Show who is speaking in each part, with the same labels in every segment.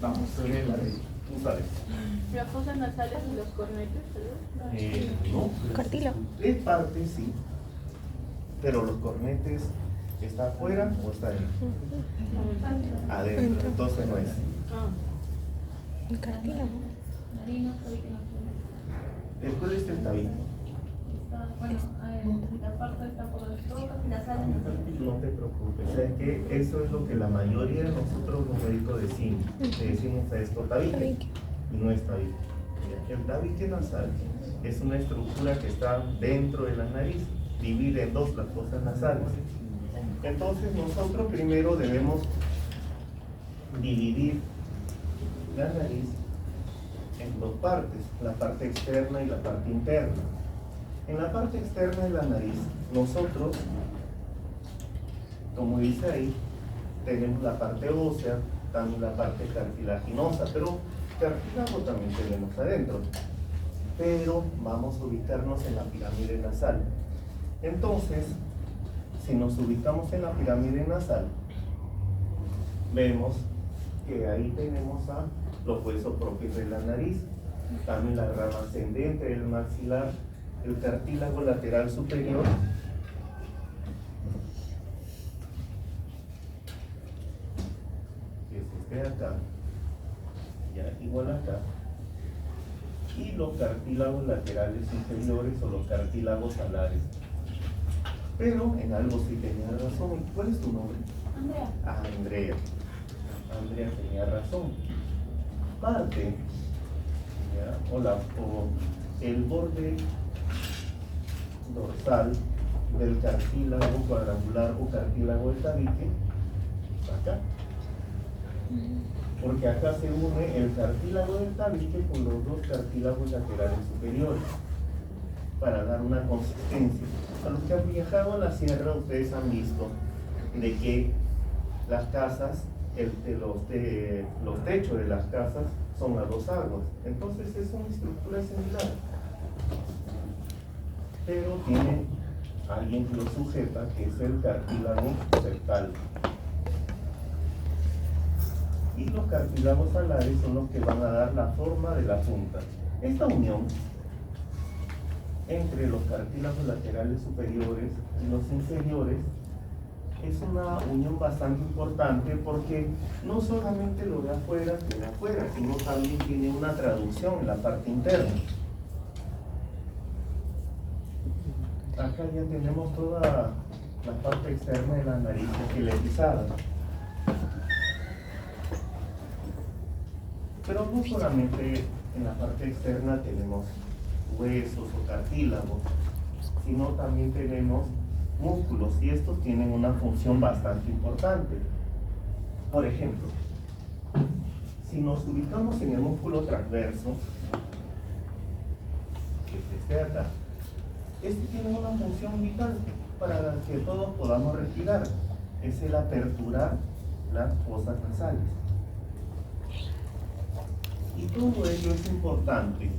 Speaker 1: Vamos a ver la de, tú sabes.
Speaker 2: ¿Las fosas nasales y los cornetes?
Speaker 1: No.
Speaker 3: Cartílago.
Speaker 1: En parte sí, pero los cornetes, ¿está afuera o está adentro? Adentro, entonces no es.
Speaker 3: El cartílago.
Speaker 1: ¿Cuál es el tabique?
Speaker 4: Bueno, la parte está por las rocas y la sal.
Speaker 1: No te preocupes, ¿sabes qué? Eso es lo que la mayoría de nosotros los médicos decimos. Le decimos a esto tabique y no es tabique. El tabique nasal es una estructura que está dentro de la nariz, divide en dos las fosas nasales. Entonces nosotros primero debemos dividir la nariz en dos partes, la parte externa y la parte interna. En la parte externa de la nariz, nosotros, como dice ahí, tenemos la parte ósea, también la parte cartilaginosa, pero cartílago también tenemos adentro. Pero vamos a ubicarnos en la pirámide nasal. Entonces, si nos ubicamos en la pirámide nasal, vemos que ahí tenemos a los huesos propios de la nariz, también la rama ascendente del maxilar, el cartílago lateral superior, que es este de acá, ya igual acá, y los cartílagos laterales inferiores o los cartílagos alares. Pero en algo sí tenía razón. ¿Cuál es tu nombre?
Speaker 4: Andrea.
Speaker 1: Ah, Andrea. Andrea tenía razón. Parte, ¿ya? O el borde dorsal del cartílago cuadrangular o cartílago del tabique, acá. Porque acá se une el cartílago del tabique con los dos cartílagos laterales superiores para dar una consistencia. A los que han viajado a la sierra, ustedes han visto de que las casas, los techos de las casas son a dos aguas. Entonces es una estructura similar, pero tiene alguien que lo sujeta, que es el cartílago septal. Y los cartílagos alares son los que van a dar la forma de la punta. Esta unión entre los cartílagos laterales superiores y los inferiores es una unión bastante importante porque no solamente lo de afuera tiene afuera, sino también tiene una traducción en la parte interna. Acá ya tenemos toda la parte externa de la nariz esqueletizada. Pero no solamente en la parte externa tenemos huesos o cartílagos, sino también tenemos músculos y estos tienen una función bastante importante. Por ejemplo, si nos ubicamos en el músculo transverso, que es este de acá, este tiene una función vital para que todos podamos respirar, es el aperturar las fosas nasales. Y todo ello es importante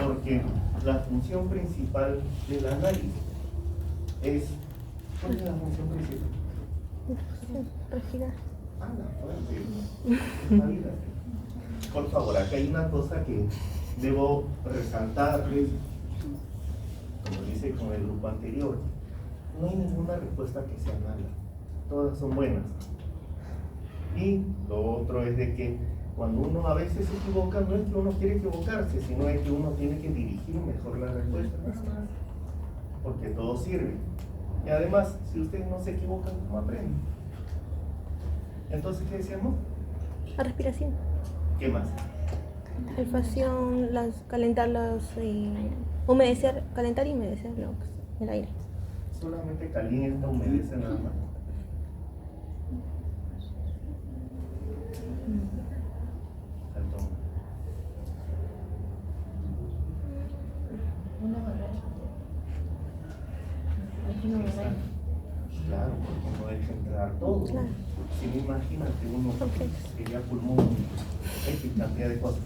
Speaker 1: porque la función principal de la nariz es... ¿Cuál es la función principal?
Speaker 3: Respirar.
Speaker 1: Anda, fuerte. Por favor, acá hay una cosa que debo resaltarles, como dice con el grupo anterior. No hay ninguna respuesta que sea mala, todas son buenas. Y lo otro es de que cuando uno a veces se equivoca, no es que uno quiere equivocarse, sino es que uno tiene que dirigir mejor la respuesta, porque todo sirve. Y además, si ustedes no se equivocan, ¿cómo aprenden? Entonces, ¿qué decíamos?
Speaker 3: La respiración.
Speaker 1: ¿Qué más?
Speaker 3: Calefacción, calentar humedecer, calentar y humedecer el aire.
Speaker 1: Solamente calienta, humedece nada más. Saltón.
Speaker 4: Una barrera.
Speaker 1: Claro, porque no deja entrar todo.
Speaker 3: Claro.
Speaker 1: Si no, imagínate uno que ya pulmón, X cantidad de cosas.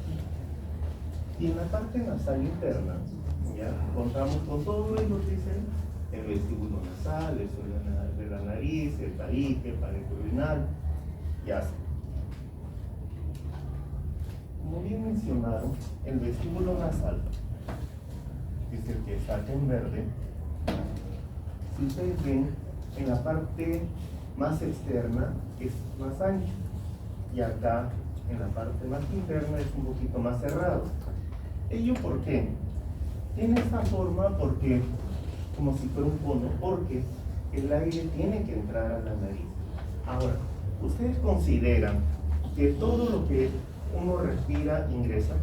Speaker 1: Y en la parte nasal interna, ya contamos con todo ello que dice el vestíbulo nasal, el suelo de la nariz, el tabique, el pareto urinal, ya. como bien mencionaron, el vestíbulo nasal, que es el que está acá en verde, si ustedes ven, en la parte más externa es más ancho y acá en la parte más interna es un poquito más cerrado. ¿Ello por qué? Tiene esta forma porque, como si fuera un cono, porque el aire tiene que entrar a la nariz. Ahora, ¿ustedes consideran que todo lo que uno respira ingresa?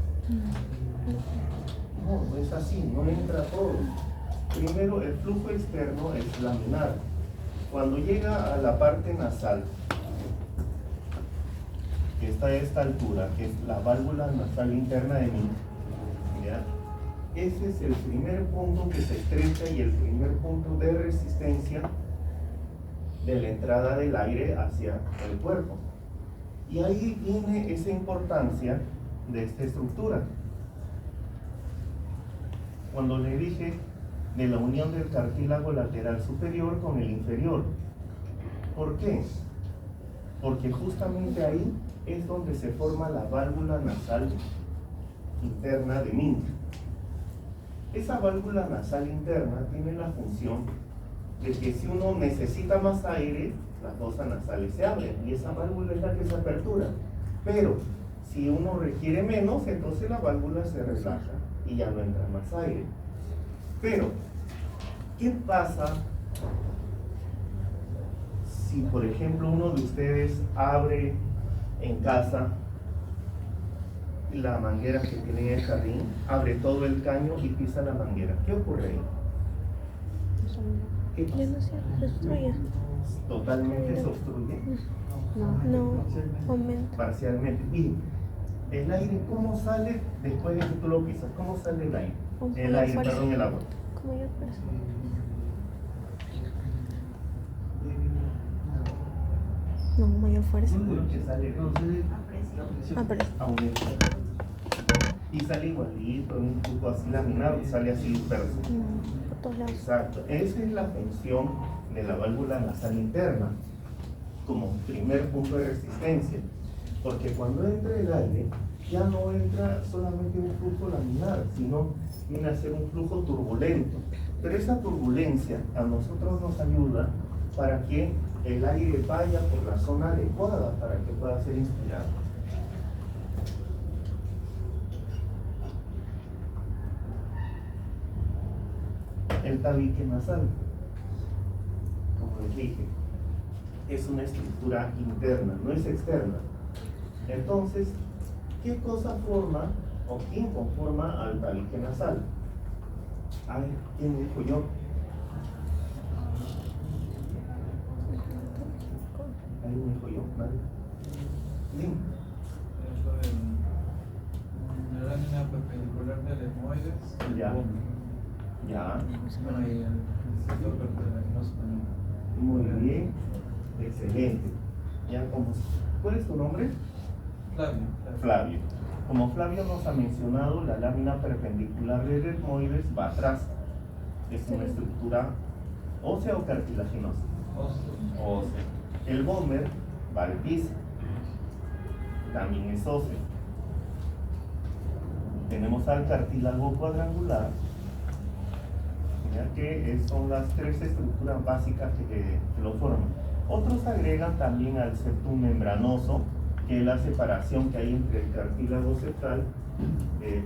Speaker 1: No, no es así, no entra todo. Primero, el flujo externo es laminar. Cuando llega a la parte nasal, que está a esta altura, que es la válvula nasal interna de mí, ¿ya? Ese es el primer punto que se estrecha y el primer punto de resistencia de la entrada del aire hacia el cuerpo. Y ahí viene esa importancia de esta estructura. Cuando le dije de la unión del cartílago lateral superior con el inferior. ¿Por qué? Porque justamente ahí es donde se forma la válvula nasal interna de Mink. Esa válvula nasal interna tiene la función de que si uno necesita más aire, las fosas nasales se abren y esa válvula es la que se apertura. Pero si uno requiere menos, entonces la válvula se relaja y ya no entra más aire. Pero, ¿qué pasa si, por ejemplo, uno de ustedes abre en casa la manguera que tiene en el jardín, abre todo el caño y pisa la manguera? ¿Qué ocurre ahí? ¿Qué pasa?
Speaker 3: Ya no se destruye.
Speaker 1: Totalmente se obstruye,
Speaker 3: No, aumenta.
Speaker 1: parcialmente. Y el aire, ¿cómo sale después de que tú lo pisas? ¿Cómo sale el aire? El aire, perdón, el agua.
Speaker 3: Como yo pienso. No, mayor fuerza.
Speaker 1: Que sale
Speaker 3: Pero
Speaker 1: aumenta. Y sale igualito, un poco así laminado, sale así disperso.
Speaker 3: por todos lados.
Speaker 1: Exacto, esa es la función de la válvula nasal interna como primer punto de resistencia, porque cuando entra el aire ya no entra solamente un flujo laminar, sino viene a ser un flujo turbulento, pero esa turbulencia a nosotros nos ayuda para que el aire vaya por la zona adecuada para que pueda ser inspirado. El tabique nasal, como les dije, es una estructura interna, no es externa. Entonces, ¿qué cosa forma o quién conforma al tabique nasal? A ver, ¿quién dijo yo? Ahí me dijo yo, ¿vale? Dime.
Speaker 5: La lámina perpendicular del etmoides.
Speaker 1: Ya. Ya.
Speaker 5: Bueno, y el sector cartilaginoso.
Speaker 1: Muy bien. Excelente. Ya, ¿cuál es tu nombre?
Speaker 5: Flavio.
Speaker 1: Flavio. Como Flavio nos ha mencionado, la lámina perpendicular del etmoides va atrás. Es una estructura ósea o cartilaginosa. Ósea. El vómer va al piso. También es óseo. Tenemos al cartílago cuadrangular, ya que son las tres estructuras básicas que lo forman. Otros agregan también al septum membranoso, que es la separación que hay entre el cartílago septal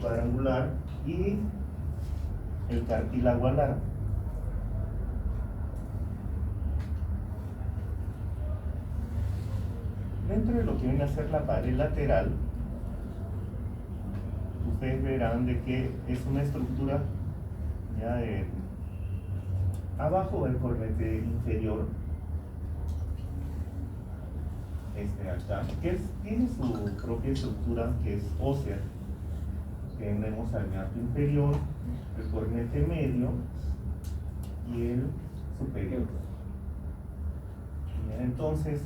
Speaker 1: cuadrangular y el cartílago alar. Dentro de lo que viene a ser la pared lateral, ustedes verán de que es una estructura ya de abajo del cornete inferior, acá, que tiene su propia estructura que es ósea. Tenemos al meato inferior, el cornete medio y el superior. Bien, entonces,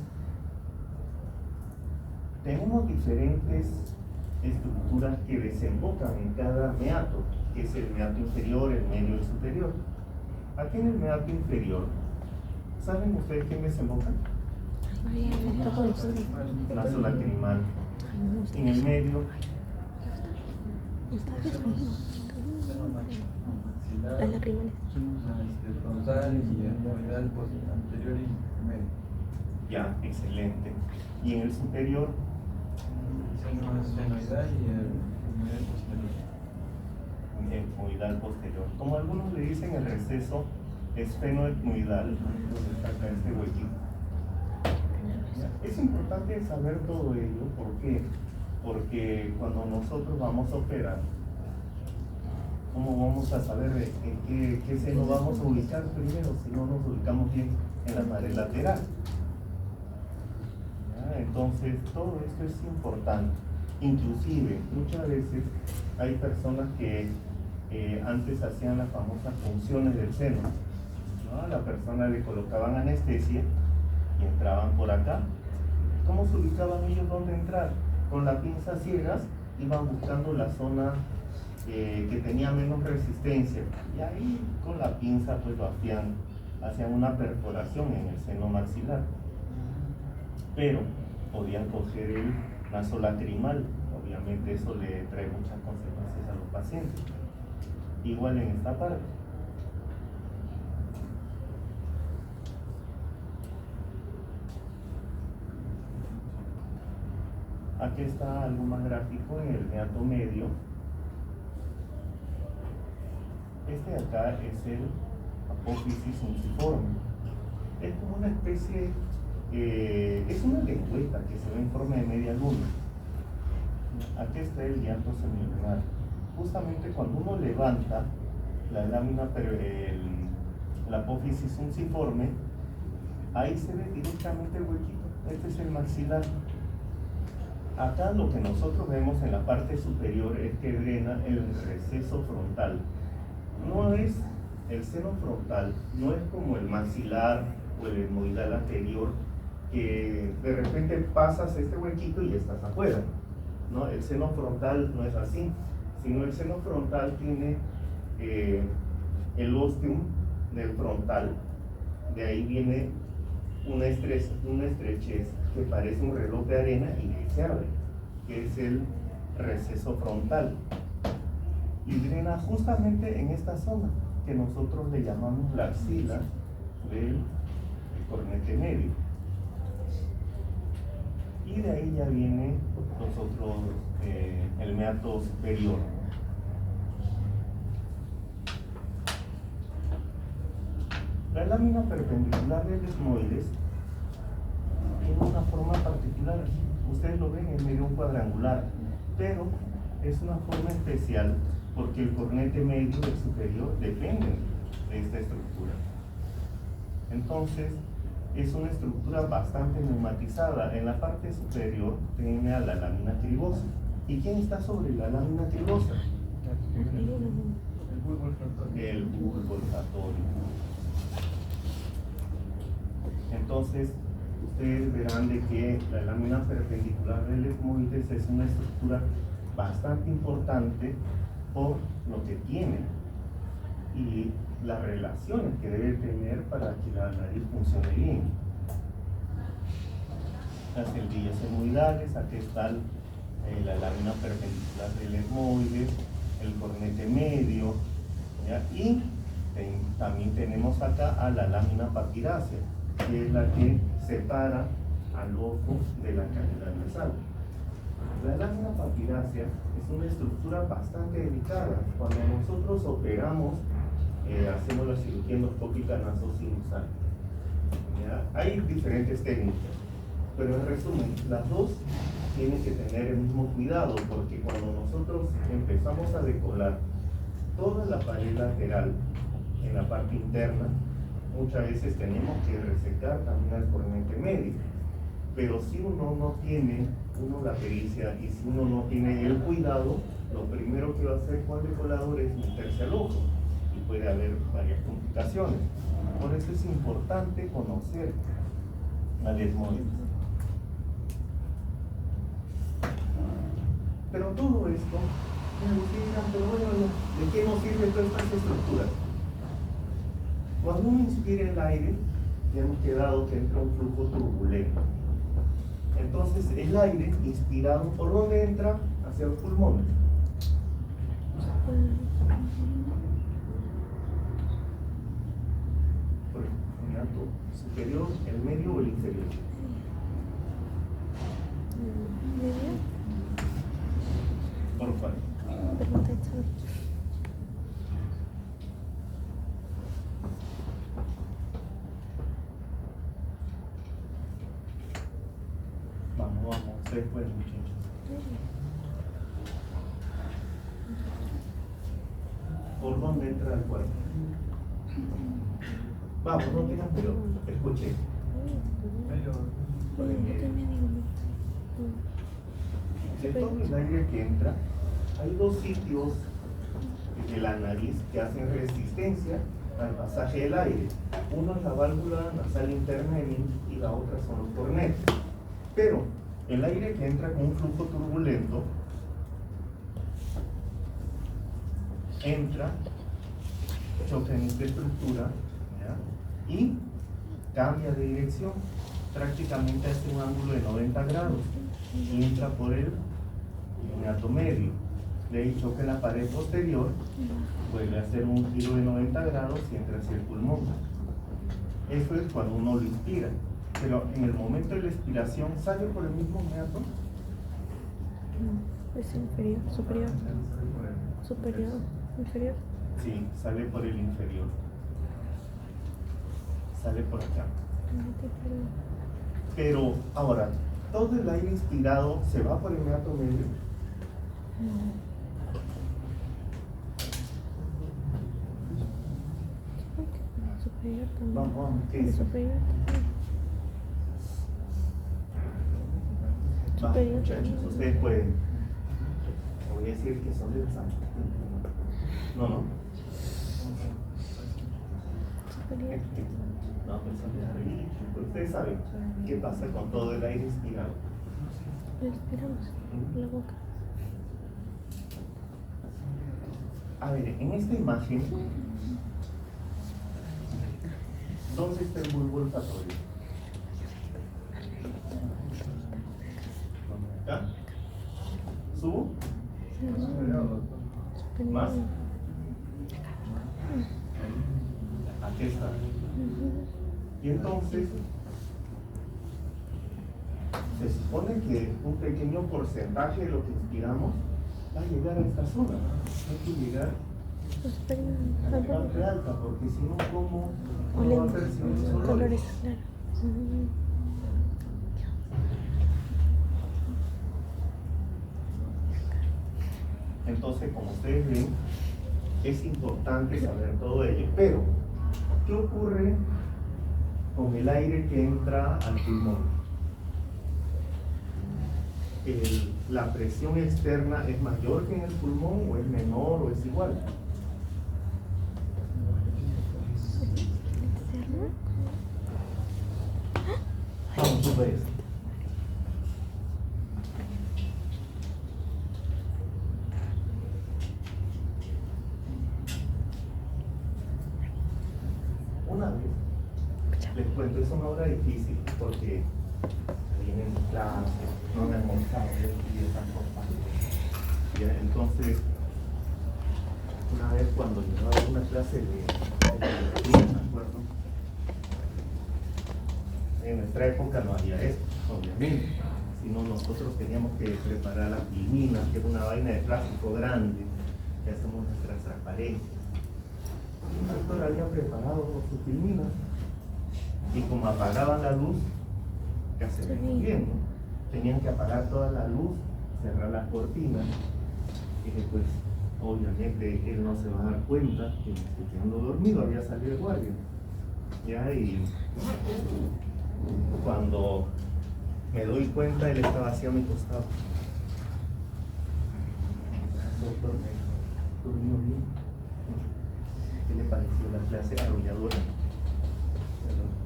Speaker 1: tenemos diferentes estructuras que desembocan en cada meato, que es el meato inferior, el medio y el superior. Aquí en el meato inferior, ¿saben ustedes quién desemboca? Vaso lacrimal. En el medio,
Speaker 3: Está bien.
Speaker 5: Seno maxilar,
Speaker 3: Las lacrimales.
Speaker 5: frontal y etmoidal anterior y medio.
Speaker 1: Ya, excelente. Y en el superior,
Speaker 5: Seno esfenoidal y el etmoidal posterior.
Speaker 1: etmoidal posterior. Como algunos le dicen, el receso esfenoetmoidal, donde está acá este huequito. Ya, es importante saber todo ello. ¿Por qué? Porque cuando nosotros vamos a operar, ¿cómo vamos a saber en qué seno vamos a ubicar primero si no nos ubicamos bien en la pared lateral? ¿Ya? Entonces, todo esto es importante. Inclusive, muchas veces hay personas que antes hacían las famosas punciones del seno, ¿no? A la persona le colocaban anestesia y entraban por acá. ¿Cómo se ubicaban ellos dónde entrar? Con la pinza ciegas iban buscando la zona que tenía menos resistencia, y ahí con la pinza pues lo hacían una perforación en el seno maxilar, pero podían coger el nasolacrimal. Obviamente eso le trae muchas consecuencias a los pacientes. Igual en esta parte. Aquí está algo más gráfico en el meato medio. Este de acá es el apófisis unciforme. Es como una especie, es una lengüeta que se ve en forma de media luna. Aquí está el llanto semilunar. Justamente cuando uno levanta la lámina, la apófisis unciforme, ahí se ve directamente el huequito. Este es el maxilar. Acá lo que nosotros vemos en la parte superior es que drena el receso frontal. No es el seno frontal, no es como el maxilar o el etmoidal anterior, que de repente pasas este huequito y estás afuera. ¿No? El seno frontal no es así, sino el seno frontal tiene el ostium del frontal, de ahí viene una estrechez que parece un reloj de arena y que se abre, que es el receso frontal, y drena justamente en esta zona que nosotros le llamamos la axila del cornete medio, y de ahí ya viene el meato superior. La lámina perpendicular del etmoides tiene una forma particular. Ustedes lo ven en medio cuadrangular, pero es una forma especial porque el cornete medio y el superior dependen de esta estructura. Entonces, es una estructura bastante neumatizada. En la parte superior tiene a la lámina cribosa. ¿Y quién está sobre la lámina cribosa?
Speaker 5: El bulbo olfatorio.
Speaker 1: El bulbo olfatorio. Entonces, ustedes verán de que la lámina perpendicular del etmoides es una estructura bastante importante por lo que tiene y las relaciones que debe tener para que la nariz funcione bien. Las celdillas etmoidales, aquí está la lámina perpendicular del etmoides, el cornete medio, ¿ya? Y también tenemos acá a la lámina papirácea, que es la que separa al ojo de la cavidad nasal. La lámina papirácea es una estructura bastante delicada. Cuando nosotros operamos, hacemos la cirugía endoscópica nasosinusal. Hay diferentes técnicas, pero en resumen, las dos tienen que tener el mismo cuidado, porque cuando nosotros empezamos a decolar toda la pared lateral en la parte interna, muchas veces tenemos que resecar también al cornete medio. Pero si uno no tiene la pericia y si uno no tiene el cuidado, lo primero que va a hacer con el decolador es meterse al ojo y puede haber varias complicaciones. Por eso es importante conocer al etmoides. Pero todo esto, pero bueno, ¿de qué nos sirven todas estas estructuras? Cuando uno inspira el aire, ya hemos quedado que entra un flujo turbulento. Entonces el aire inspirado, ¿por dónde entra? Hacia los pulmones. Por el hiato superior, el medio o el inferior.
Speaker 3: Medio.
Speaker 1: ¿Por cuál?
Speaker 3: Perfecto.
Speaker 1: Vamos, ustedes pueden, muchachos. ¿Por dónde entra el cuerpo? Vamos, no tengan cuidado. Escuche. Por el medio. De todo el aire que entra, hay dos sitios de la nariz que hacen resistencia al pasaje del aire. Uno es la válvula nasal interna y la otra son los cornetes. Pero el aire que entra con un flujo turbulento entra, choca en esta estructura, ¿ya? Y cambia de dirección, prácticamente hace un ángulo de 90 grados y entra por el hiato medio. De ahí choca en la pared posterior, vuelve a hacer un giro de 90 grados y entra hacia el pulmón. Eso es cuando uno lo inspira, pero en el momento de la expiración sale por el mismo hiato.
Speaker 3: Es inferior, superior, superior, inferior.
Speaker 1: Sí, sale por el inferior. Sale por acá. Pero ahora, todo el aire inspirado se va por el hiato medio.
Speaker 3: Superior también.
Speaker 1: Vamos, ¿qué
Speaker 3: El
Speaker 1: dice?
Speaker 3: superior también.
Speaker 1: Va,
Speaker 3: Superior
Speaker 1: muchachos,
Speaker 3: también.
Speaker 1: ustedes pueden. Voy a decir que son del santo. No, no.
Speaker 3: Superior.
Speaker 1: No, pues son de arriba. Ustedes saben qué pasa con todo el aire inspirado.
Speaker 3: Respiramos la boca.
Speaker 1: A ver, en esta imagen, ¿dónde está el bulbo olfatorio? ¿Acá? ¿Subo? ¿Más? Aquí está. Y entonces, se supone que un pequeño porcentaje de lo que inspiramos va a llegar a esta zona. Hay que llegar
Speaker 3: Superior.
Speaker 1: a la parte alta, porque si no, ¿cómo va a
Speaker 3: Olemos.
Speaker 1: percibir los
Speaker 3: Colores,
Speaker 1: olores?
Speaker 3: claro.
Speaker 1: Entonces, como ustedes ven, es importante saber todo ello. Pero, ¿qué ocurre con el aire que entra al pulmón? ¿La presión externa es mayor que en el pulmón o es menor o es igual?
Speaker 3: Externo.
Speaker 1: Vamos a ver esto. Una vez, les cuento, es una hora difícil porque vienen de clase, no han almorzado, y están compartiendo. Entonces, una vez cuando llevaba una clase de biología, me acuerdo, en nuestra época no había esto, obviamente, sino nosotros teníamos que preparar las pilminas, que es una vaina de plástico grande, que hacemos nuestras transparencias. El doctor había preparado sus pilminas y como apagaban la luz, que se ven bien, ¿no? Tenían que apagar toda la luz, cerrar las cortinas, y después, obviamente, él no se va a dar cuenta que me estoy quedando dormido, había salido de guardia. Ya, y cuando me doy cuenta, él estaba hacia mi costado. Doctor, ¿me durmió bien? ¿Qué le pareció la clase arrolladora?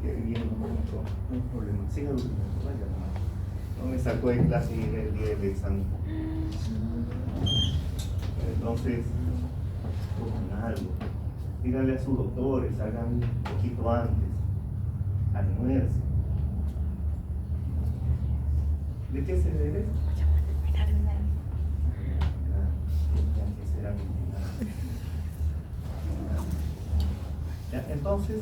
Speaker 1: Que bien, no hay problema. Siga durmiendo, vaya. No me sacó de clase el día del examen. Entonces, cojan algo. Díganle a sus doctores, salgan un poquito antes. Almuercen. ¿De qué se debe? Ya que será mi final. Entonces,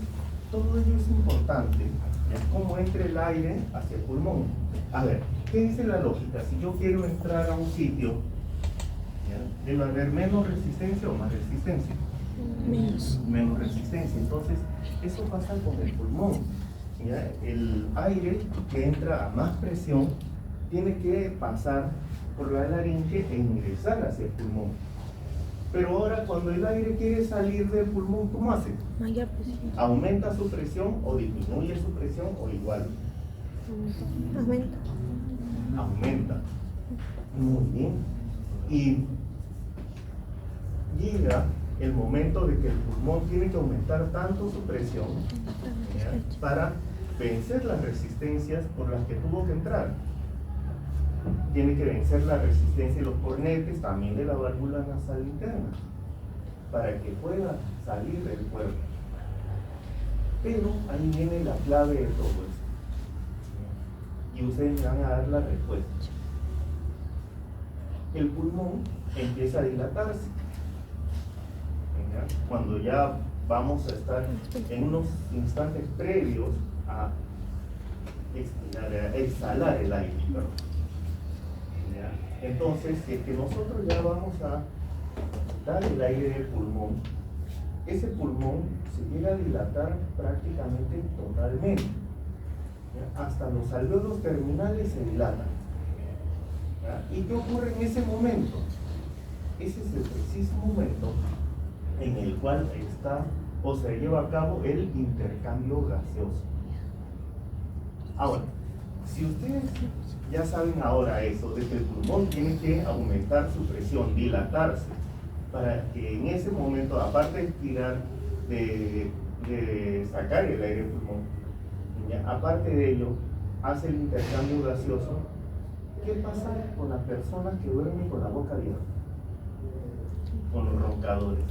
Speaker 1: todo ello es importante, es cómo entra el aire hacia el pulmón. A ver, ¿qué dice la lógica? Si yo quiero entrar a un sitio, ¿ya?, debe haber menos resistencia o más resistencia. Menos resistencia. Entonces, eso pasa con el pulmón, ¿ya? El aire que entra a más presión tiene que pasar por la laringe e ingresar hacia el pulmón. Pero ahora cuando el aire quiere salir del pulmón, ¿cómo hace?
Speaker 3: Mayor presión.
Speaker 1: ¿Aumenta su presión o disminuye su presión o igual?
Speaker 3: Aumenta.
Speaker 1: Aumenta. Muy bien. Y llega el momento de que el pulmón tiene que aumentar tanto su presión, ¿ya?, para vencer las resistencias por las que tuvo que entrar. Tiene que vencer la resistencia de los cornetes, también de la válvula nasal interna, para que pueda salir del cuerpo. Pero ahí viene la clave de todo esto. Y ustedes me van a dar la respuesta. El pulmón empieza a dilatarse. ¿Ya? Cuando ya vamos a estar en unos instantes previos a exhalar el aire, perdón. ¿Ya? Entonces, si es que nosotros ya vamos a dar el aire del pulmón, ese pulmón se llega a dilatar prácticamente totalmente. ¿Ya? Hasta los alvéolos terminales se dilatan. ¿Ya? ¿Y qué ocurre en ese momento? Ese es el preciso momento en el cual está o se lleva a cabo el intercambio gaseoso. Ahora, si ustedes ya saben ahora eso, de que el pulmón tiene que aumentar su presión, dilatarse, para que en ese momento, aparte de expirar, de sacar el aire del pulmón, ¿ya?, aparte de ello, hace el intercambio gaseoso. ¿Qué pasa con las personas que duermen con la boca abierta? Con los roncadores.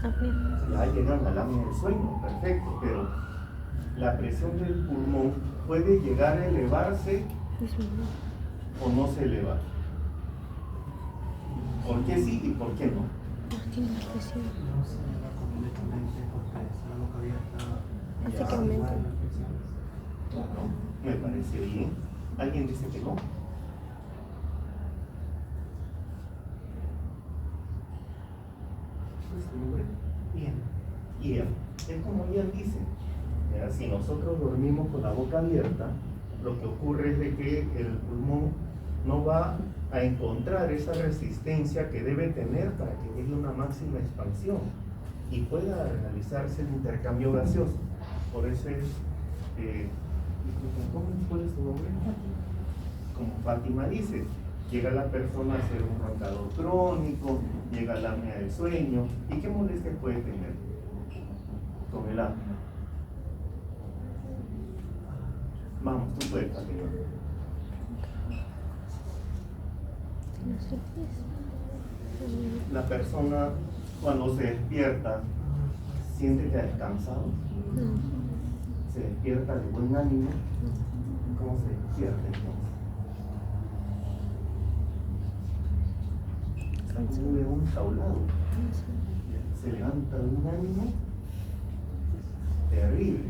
Speaker 1: Ya llegan a la apnea del sueño, perfecto, pero la presión del pulmón puede llegar a elevarse o no se eleva. ¿Por qué sí y por qué no?
Speaker 3: Tiene más presión.
Speaker 5: No se va completamente porque la boca abierta
Speaker 3: Hace que aumente.
Speaker 1: Claro, me parece bien. ¿Alguien dice que no? Bien. Ian. Es como Ian dice. ¿Ya? Si nosotros dormimos con la boca abierta, lo que ocurre es de que el pulmón no va a encontrar esa resistencia que debe tener para que llegue a una máxima expansión y pueda realizarse el intercambio gaseoso. Por eso es, ¿cuál es su nombre? Como Fátima dice, llega la persona a ser un roncador crónico, llega a la apnea del sueño. ¿Y qué molestia puede tener con el apnea? Vamos, tú puedes, Fátima. La persona cuando se despierta siente que ha descansado, se despierta de buen ánimo. ¿Cómo se despierta entonces? Como un león jaulado. Se levanta de un ánimo terrible.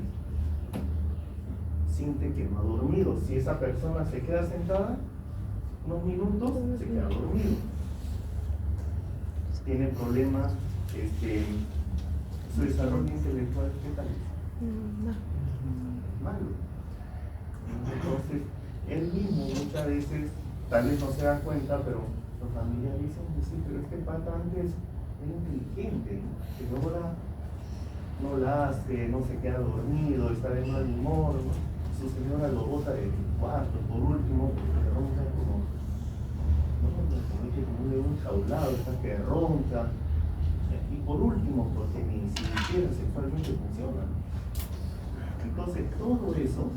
Speaker 1: Siente que no ha dormido. Si esa persona se queda sentada unos minutos, se queda dormido. Tiene problemas, su desarrollo intelectual, ¿qué tal es? Malo. Entonces, él mismo muchas veces, tal vez no se da cuenta, pero los familiares dicen, sí, pero este pata antes era inteligente, que ahora no la hace, no se queda dormido, está de mal humor, ¿no? Su señora lo bota del cuarto, por último, porque ronca como un león jaulado, está que ronca, y por último, porque ni siquiera sexualmente funciona. Entonces, todo eso,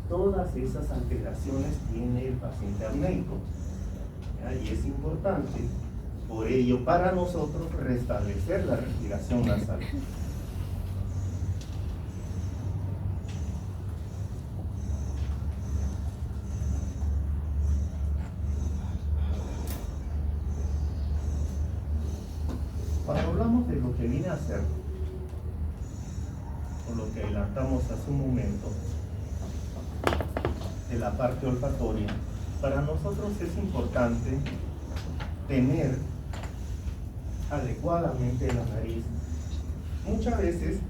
Speaker 1: todas esas alteraciones tiene el paciente apneico, ¿ya? Y es importante, por ello, para nosotros restablecer la respiración nasal. cuando hablamos de lo que viene a ser, o lo que adelantamos hace un momento, de la parte olfatoria, para nosotros es importante tener adecuadamente la nariz. Muchas veces,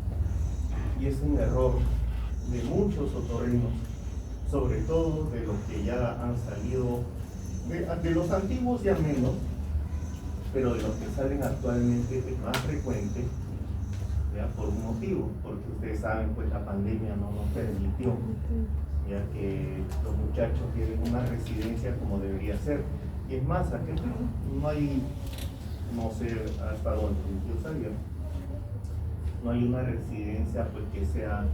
Speaker 1: y es un error de muchos otorrinos, sobre todo de los que ya han salido, de los antiguos ya menos, pero de los que salen actualmente es más frecuente, ¿ya? Por un motivo, porque ustedes saben, pues la pandemia no nos permitió, ya que los muchachos tienen una residencia como debería ser. Y es más, aquí en Perú no hay, no sé hasta dónde, yo sabía, no hay una residencia pues que sea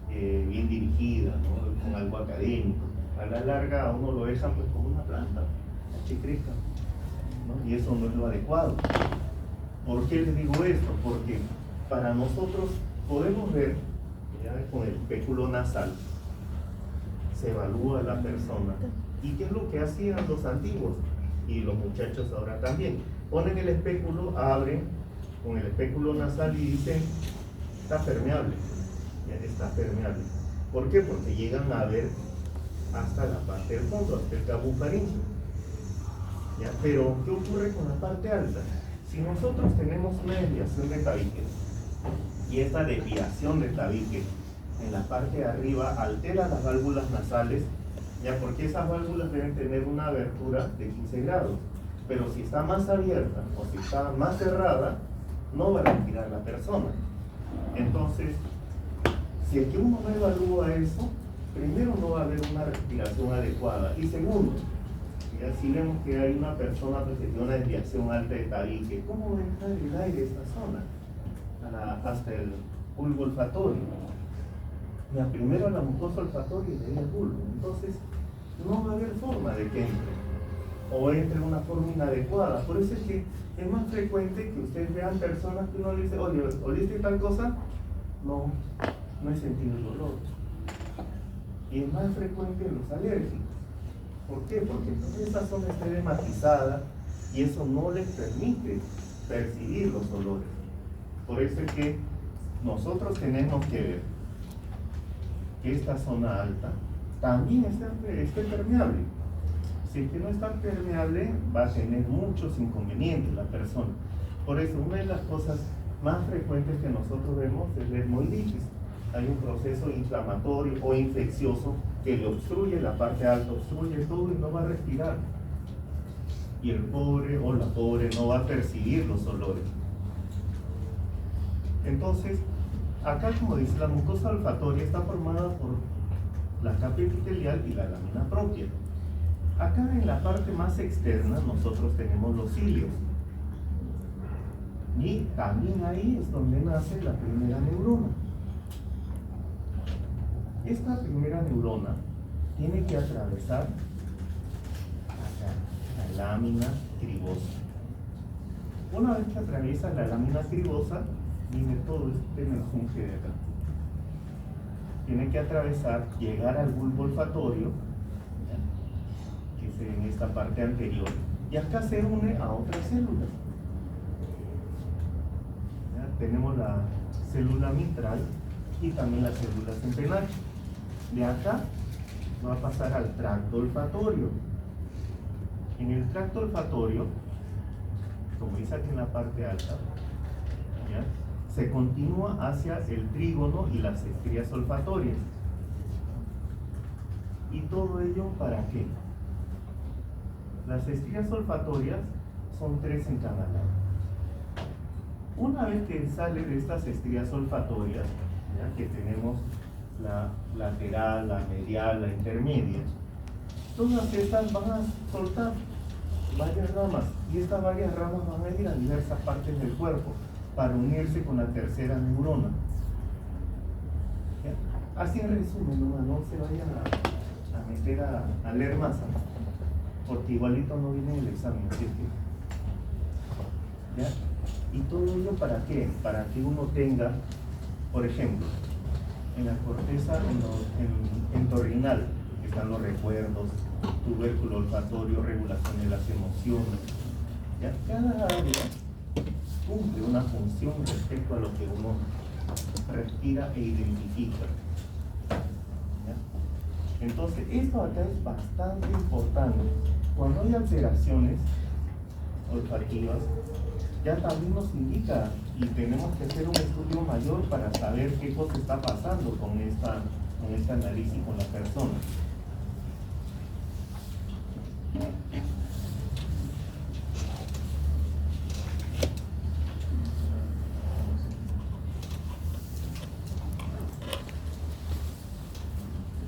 Speaker 1: bien dirigida, ¿no? Con algo académico. A la larga a uno lo dejan pues como una planta, una chicrisca, ¿no? Y eso no es lo adecuado. ¿Por qué les digo esto? Porque para nosotros podemos ver, ya con el espéculo nasal, se evalúa la persona. ¿Y qué es lo que hacían los antiguos? Y los muchachos ahora también. Ponen el espéculo, abren con el espéculo nasal y dicen, está permeable. Ya está permeable. ¿Por qué? Porque llegan a ver hasta la parte del fondo, hasta el cabo faríngeo. ¿Ya? Pero, ¿qué ocurre con la parte alta? Si nosotros tenemos una desviación de tabique, y esta desviación de tabique en la parte de arriba altera las válvulas nasales, ya, porque esas válvulas deben tener una abertura de 15 grados, pero si está más abierta o si está más cerrada, no va a respirar la persona. Entonces, si es que uno no evalúa eso, primero no va a haber una respiración adecuada, y segundo, ya, si vemos que hay una persona que tiene una desviación alta de tabique, ¿cómo va a entrar el aire a esta zona? Hasta el bulbo olfatorio. Ya, primero la mucosa olfatoria y de ahí el bulbo. Entonces, no va a haber forma de que entre, o entre de una forma inadecuada. Por eso es que es más frecuente que ustedes vean personas que uno le dice, oye, ¿oliste tal cosa? No, no he sentido el dolor. Y es más frecuente en los alérgicos. ¿Por qué? Porque entonces esa zona está edematizada y eso no les permite percibir los olores. Por eso es que nosotros tenemos que ver que esta zona alta también esté permeable. Si es que no está permeable, va a tener muchos inconvenientes la persona. Por eso, una de las cosas más frecuentes que nosotros vemos es la esmolditis. Hay un proceso inflamatorio o infeccioso que le obstruye la parte alta, obstruye todo y no va a respirar. Y el pobre o la pobre no va a percibir los olores. Entonces, acá, como dice, la mucosa olfatoria está formada por la capa epitelial y la lámina propia. Acá en la parte más externa nosotros tenemos los cilios. Y también ahí es donde nace la primera neurona. Esta primera neurona tiene que atravesar acá la lámina cribosa. Una vez que atraviesa la lámina cribosa, viene todo este menjunje de acá. Tiene que atravesar, llegar al bulbo olfatorio, ¿ya? Que es en esta parte anterior, y acá se une a otras células. ¿Ya? Tenemos la célula mitral y también las células en penacho. De acá va a pasar al tracto olfatorio. En el tracto olfatorio, como dice aquí en la parte alta, ¿ya? Se continúa hacia el trígono y las estrías olfatorias. ¿Y todo ello para qué? Las estrías olfatorias son 3 en cada lado. Una vez que sale de estas estrías olfatorias, ¿ya? Que tenemos la lateral, la medial, la intermedia, todas estas van a soltar varias ramas, y estas varias ramas van a ir a diversas partes del cuerpo para unirse con la tercera neurona. ¿Ya? Así en resumen, no se vayan a meter a leer más, porque igualito no viene el examen, ¿sí? ¿Ya? ¿Y todo ello para qué? Para que uno tenga, por ejemplo, en la corteza entorrinal están los recuerdos, tubérculo olfatorio, regulación de las emociones. ¿Ya? Cada área cumple una función respecto a lo que uno respira e identifica. ¿Ya? Entonces, esto acá es bastante importante. Cuando hay alteraciones olfativas, ya también nos indica y tenemos que hacer un estudio mayor para saber qué cosa está pasando con este análisis con la persona.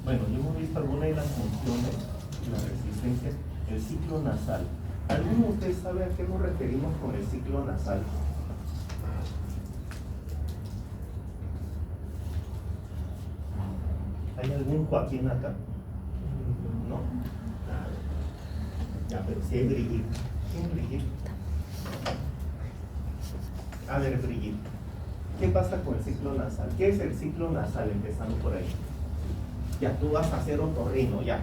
Speaker 1: Bueno, ya hemos visto algunas de las funciones de la resistencia, el ciclo nasal. ¿Alguno de ustedes sabe a qué nos referimos con el ciclo nasal? ¿Hay algún Joaquín acá? ¿No? Ya, pero sí hay Brigitte. ¿Quién es Brigitte? A ver, Brigitte, ¿qué pasa con el ciclo nasal? ¿Qué es el ciclo nasal? Empezando por ahí. Ya, tú vas a hacer otorrino, ya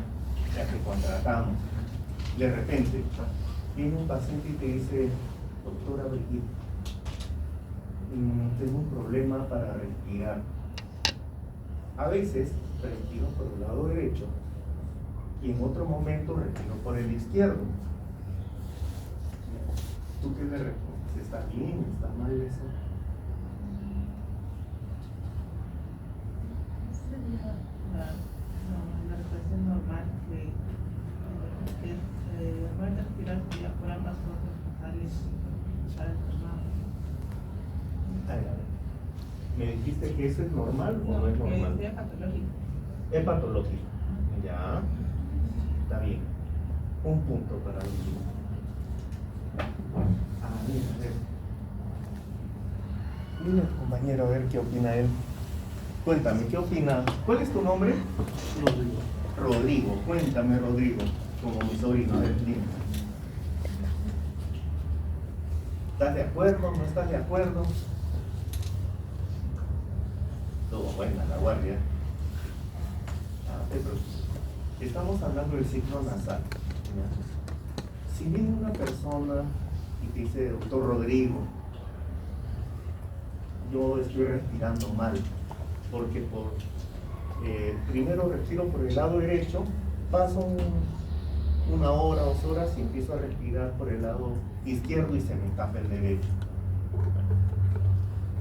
Speaker 1: que contratamos. De repente, viene un paciente y te dice, doctora Brigitte, tengo un problema para respirar. A veces respiro por el lado derecho y en otro momento respiro por el izquierdo. ¿Tú qué le respondes? ¿Está bien? ¿Está mal eso?
Speaker 6: La respiración normal, que puede respirar por ambas fosas nasales y estar enfermado.
Speaker 1: A ver. ¿Me dijiste que eso es normal o no es normal?
Speaker 6: Que sea patológico.
Speaker 1: Es patológico. Ya. Está bien. Un punto para mí. A ver. Mira, compañero, a ver qué opina él. Cuéntame, ¿qué opina? ¿Cuál es tu nombre?
Speaker 5: Rodrigo.
Speaker 1: Rodrigo. Cuéntame, Rodrigo. Como mi sobrino. A ver, dime. ¿Estás de acuerdo? ¿No estás de acuerdo? Todo buena la guardia. Pero estamos hablando del ciclo nasal. ¿Ya? Si viene una persona y te dice, doctor Rodrigo, yo estoy respirando mal, porque primero respiro por el lado derecho, paso una hora, 2 horas y empiezo a respirar por el lado izquierdo y se me tapa el derecho.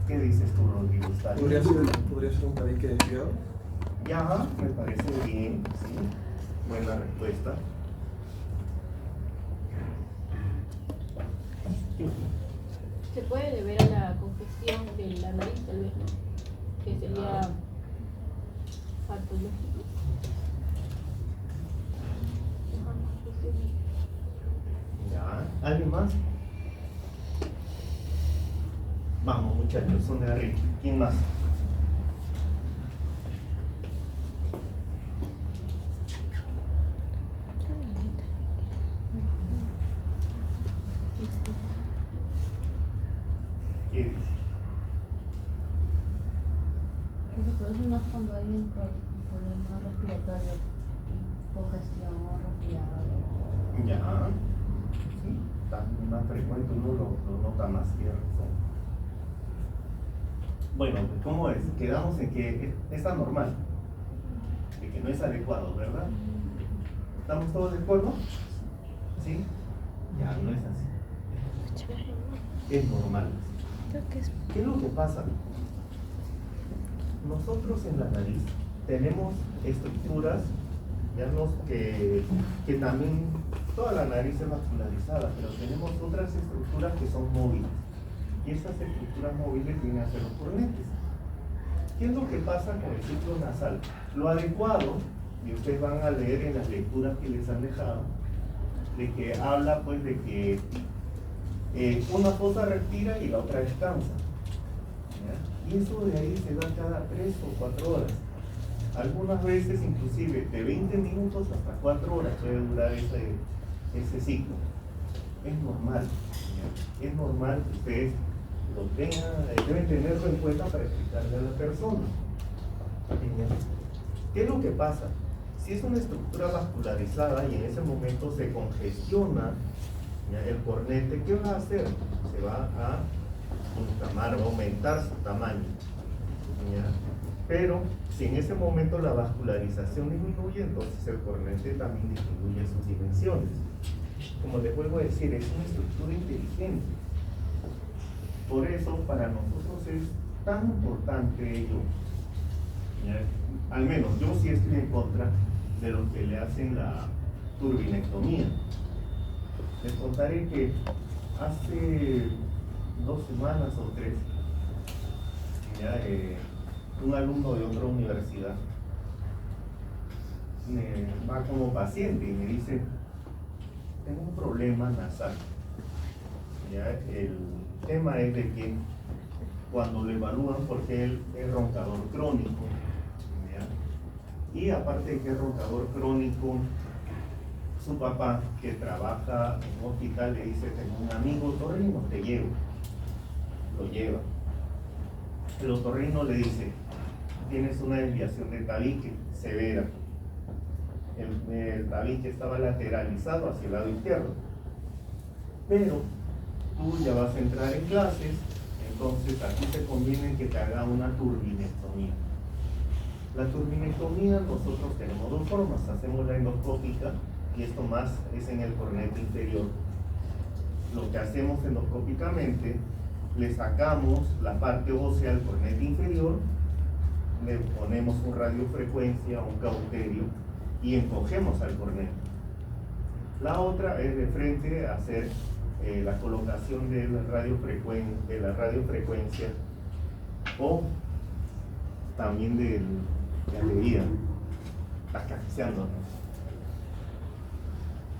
Speaker 1: ¿Qué dices tú, Rodrigo? ¿Está bien?
Speaker 7: ¿Podría ser un tabique desviado?
Speaker 1: Ya, me parece bien, sí. Buena respuesta.
Speaker 2: Se puede deber a la congestión de la nariz, tal vez, ¿no? Que sería patológico.
Speaker 1: Ya, ¿alguien más? Vamos, muchachos, son de arriba. ¿Quién más? ¿Qué dice?
Speaker 4: Pero eso no es cuando hay un problema respiratorio, congestión o resfriado.
Speaker 1: Ya. Sí, está más frecuente, uno lo nota más, tiene razón. Bueno, ¿cómo es? Quedamos en que es anormal, de que no es adecuado, ¿verdad? ¿Estamos todos de acuerdo? ¿Sí? Ya, no es así. Es normal.
Speaker 3: Creo que es
Speaker 1: ¿Qué es lo que pasa? Nosotros en la nariz tenemos estructuras, digamos que también toda la nariz es vascularizada, pero tenemos otras estructuras que son móviles. Y esas estructuras móviles vienen a ser los cornetes. ¿Qué es lo que pasa con el ciclo nasal? Lo adecuado, y ustedes van a leer en las lecturas que les han dejado, de que habla pues de que una fosa respira y la otra descansa. ¿Ya? Y eso de ahí se da cada 3 o 4 horas. Algunas veces inclusive de 20 minutos hasta 4 horas puede durar ese ciclo. Es normal. ¿Ya? Es normal que ustedes lo tengan, deben tenerlo en cuenta para explicarle a la persona. ¿Ya? ¿Qué es lo que pasa? Si es una estructura vascularizada y en ese momento se congestiona ¿Ya? El cornete, ¿qué va a hacer? Se va a inflamar, va a aumentar su tamaño. ¿Ya? Pero si en ese momento la vascularización disminuye, entonces el cornete también disminuye sus dimensiones. Como les vuelvo a decir, es una estructura inteligente. Por eso para nosotros es tan importante ello. ¿Ya? Al menos yo sí estoy en contra de los que le hacen la turbinectomía. Les contaré que hace 2 semanas o 3, ¿ya? Un alumno de otra universidad me va como paciente y me dice: tengo un problema nasal. ¿Ya? El tema es de que cuando lo evalúan, porque él es roncador crónico, ¿ya? Y aparte de que es roncador crónico, su papá, que trabaja en un hospital, le dice: tengo un amigo otorrino, te llevo. Lo lleva. El otorrino le dice: tienes una desviación de tabique severa. El tabique estaba lateralizado hacia el lado izquierdo. Pero tú ya vas a entrar en clases, entonces aquí te conviene que te haga una turbinectomía. La turbinectomía nosotros tenemos 2 formas: hacemos la endoscópica, y esto más es en el cornete inferior. Lo que hacemos endoscópicamente, le sacamos la parte ósea al cornete inferior, le ponemos un radiofrecuencia, un cauterio, y encogemos al cornete. La otra es de frente hacer la colocación de la radiofrecuencia o también de la bebida, asfixiándonos,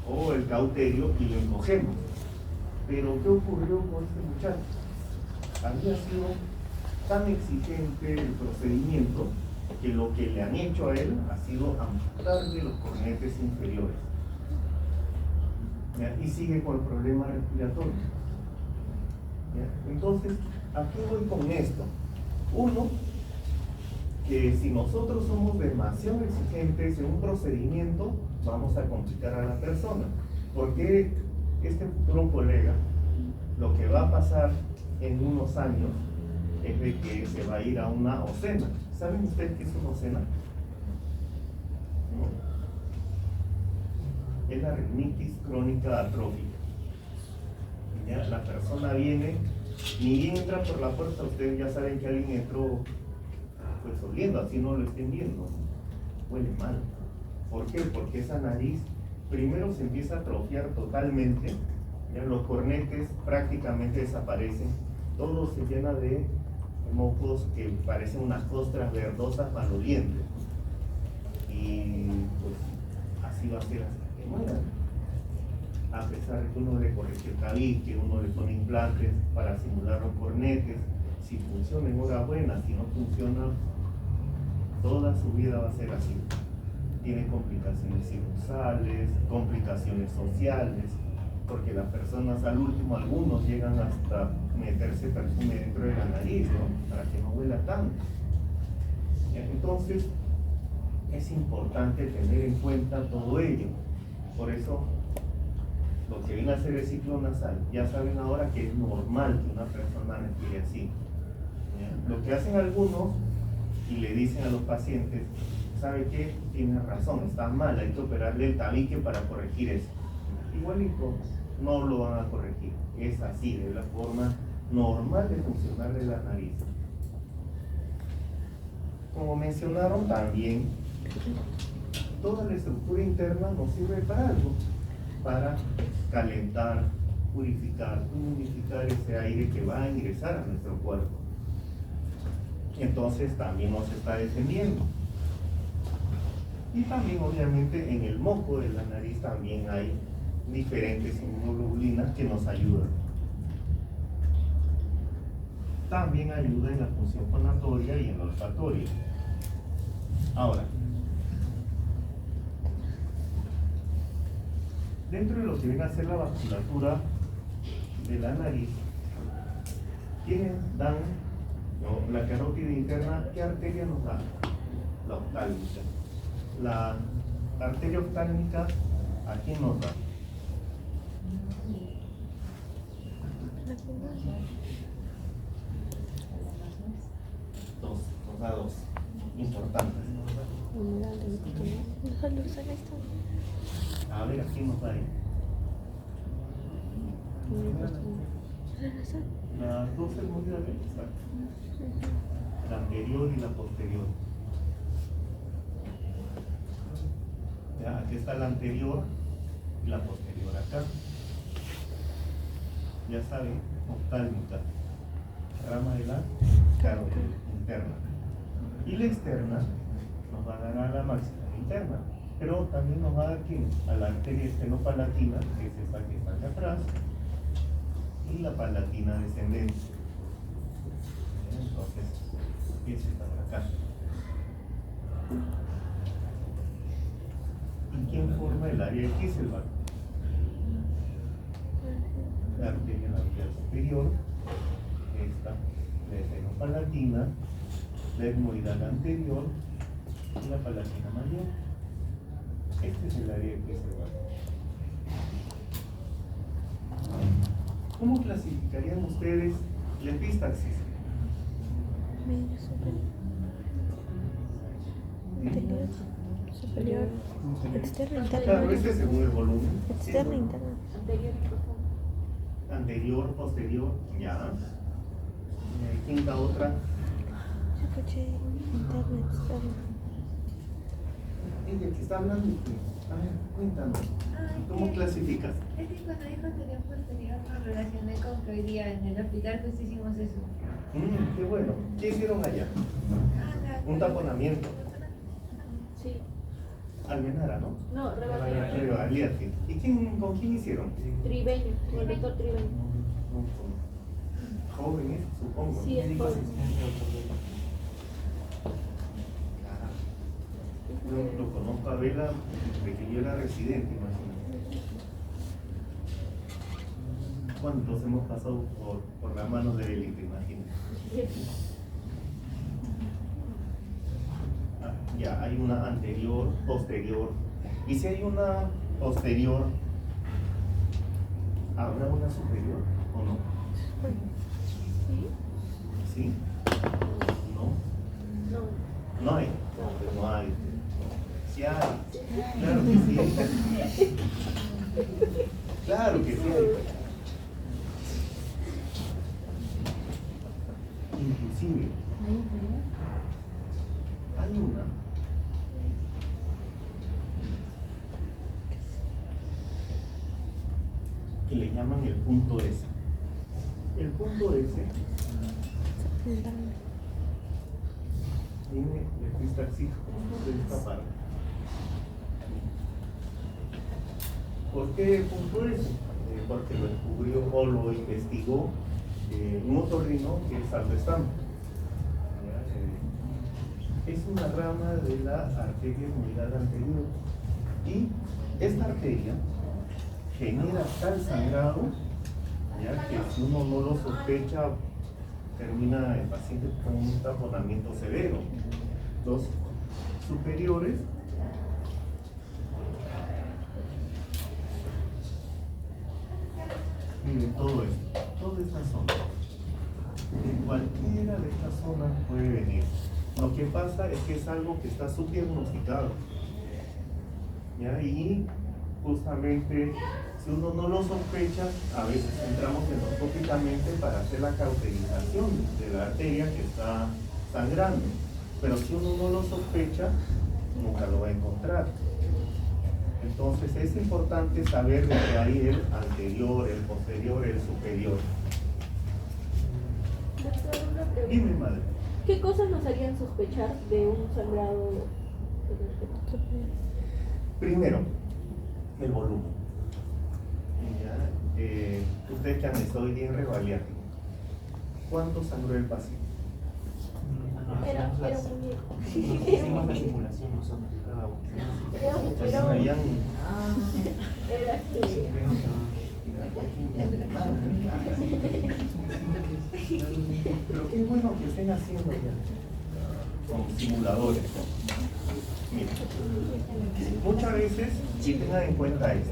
Speaker 1: o el cauterio, y lo encogemos. Pero ¿qué ocurrió con este muchacho? Había sido tan exigente el procedimiento que lo que le han hecho a él ha sido amputarle los cornetes inferiores. ¿Ya? Y sigue con el problema respiratorio. ¿Ya? Entonces, ¿a qué voy con esto? Uno, que si nosotros somos demasiado exigentes en un procedimiento, vamos a complicar a la persona. Porque este futuro colega, lo que va a pasar en unos años es de que se va a ir a una ocena. ¿Saben ustedes qué es una ocena? ¿No? Es la rinitis crónica atrófica. ¿Ya? La persona viene, ni bien entra por la puerta, ustedes ya saben que alguien entró pues oliendo, así no lo estén viendo. Huele mal. ¿Por qué? Porque esa nariz primero se empieza a atrofiar totalmente, ya los cornetes prácticamente desaparecen, todo se llena de mocos que parecen unas costras verdosas malolientes, y pues así va a ser hasta que muera. A pesar de que uno le corrige el tabique, uno le pone implantes para simular los cornetes, si funciona, enhorabuena; si no funciona, toda su vida va a ser así. Tiene complicaciones sinusales, complicaciones sociales, porque las personas al último, algunos llegan hasta meterse perfume dentro de la nariz, ¿no? Para que no huela tanto. Entonces, es importante tener en cuenta todo ello. Por eso, lo que viene a ser el ciclo nasal, ya saben ahora que es normal que una persona respire así. ¿Ya? Lo que hacen algunos, y le dicen a los pacientes: ¿sabe qué? Tiene razón, está mal, hay que operarle el tabique para corregir eso. Igualito, no lo van a corregir. Es así, de la forma normal de funcionar de la nariz. Como mencionaron también, toda la estructura interna nos sirve para algo, para calentar, purificar, humidificar ese aire que va a ingresar a nuestro cuerpo. Entonces también nos está defendiendo. Y también obviamente en el moco de la nariz también hay diferentes inmunoglobulinas que nos ayudan. También ayuda en la función fonatoria y en la olfatoria. Ahora, dentro de lo que viene a ser la vasculatura de la nariz, dan la carótida interna. ¿Qué arteria nos da? La oftálmica. La arteria oftálmica, ¿a quién nos da? Dos, nos da dos. Importantes. A ver, aquí nos da ahí. Las dos hemorroides, exacto. La anterior y la posterior. Ya, aquí está la anterior y la posterior acá. Ya saben, oftálmica, rama de la carótida interna. Y la externa nos va a dar a la máxima interna, pero también nos va a dar ¿qué? A la arteria estenopalatina, que es esta que está acá atrás, y la palatina descendente. Entonces, es esta de acá. ¿Y quién forma el área de Kisselbach? La arteria labial superior, esta, la estenopalatina, la etmoidal anterior y la palatina mayor. Este es el área de Kisselbach. ¿Cómo clasificarían ustedes la epistaxis?
Speaker 3: Medio superior. Superior. Externo,
Speaker 1: Claro,
Speaker 3: interno.
Speaker 1: este es según el volumen.
Speaker 3: Externo, interno.
Speaker 2: Anterior y profundo.
Speaker 1: Anterior, posterior, ya. Quinta otra.
Speaker 3: Yo escuché interno, externo.
Speaker 1: Ella que está hablando. A ver, cuéntame. ¿Cómo clasificas?
Speaker 8: Es que cuando dijo anterior posterior lo relacioné con que hoy día en el hospital justo hicimos eso.
Speaker 1: Qué bueno. ¿Qué hicieron allá? Un taponamiento.
Speaker 2: Sí.
Speaker 1: Almenara, ¿no?
Speaker 2: No, revalidante.
Speaker 1: Revaliate. ¿Y con quién hicieron?
Speaker 2: Tribeño, con el doctor Tribeño.
Speaker 1: Jóvenes, supongo.
Speaker 2: Sí, es joven.
Speaker 1: Lo conozco a Vela desde que yo era residente, imagínate. ¿Cuántos hemos pasado por las manos de Belita, imagínate? Ya, hay una anterior, posterior. Y si hay una posterior, ¿habrá una superior o no?
Speaker 2: ¿Sí?
Speaker 1: ¿Sí? ¿No?
Speaker 2: No.
Speaker 1: No hay. No hay. Sí hay. Claro que sí. Claro que sí hay. Inclusive, hay una que le llaman el punto S. El punto S tiene la epistaxis de esta parte. ¿Por qué el punto S? Porque lo descubrió o lo investigó un otorrino que es Salvestán. Es una rama de la arteria etmoidal anterior. Y esta arteria genera tal sangrado, ya que si uno no lo sospecha, termina el paciente con un taponamiento severo. Los superiores miren todo esto, toda esta zona. En cualquiera de estas zonas puede venir. Lo que pasa es que es algo que está subdiagnosticado. ¿Ya? Y justamente, si uno no lo sospecha, a veces entramos endoscópicamente para hacer la cauterización de la arteria que está sangrando. Pero si uno no lo sospecha, nunca lo va a encontrar. Entonces es importante saber de que hay el anterior, el posterior, el superior.
Speaker 2: Doctor, una pregunta.
Speaker 1: Dime, madre.
Speaker 2: ¿Qué cosas nos harían sospechar de un sangrado?
Speaker 1: Primero, el volumen. Ya, ustedes que han estado hoy día en revaliático, ¿cuánto sangró el paciente?
Speaker 2: Era un muñeco.
Speaker 5: Hicimos la simulación nosotros, cada uno.
Speaker 1: Habían
Speaker 2: Era que...
Speaker 1: Pero qué bueno que estén haciendo ya con simuladores. Miren, muchas veces, si tengan en cuenta esto,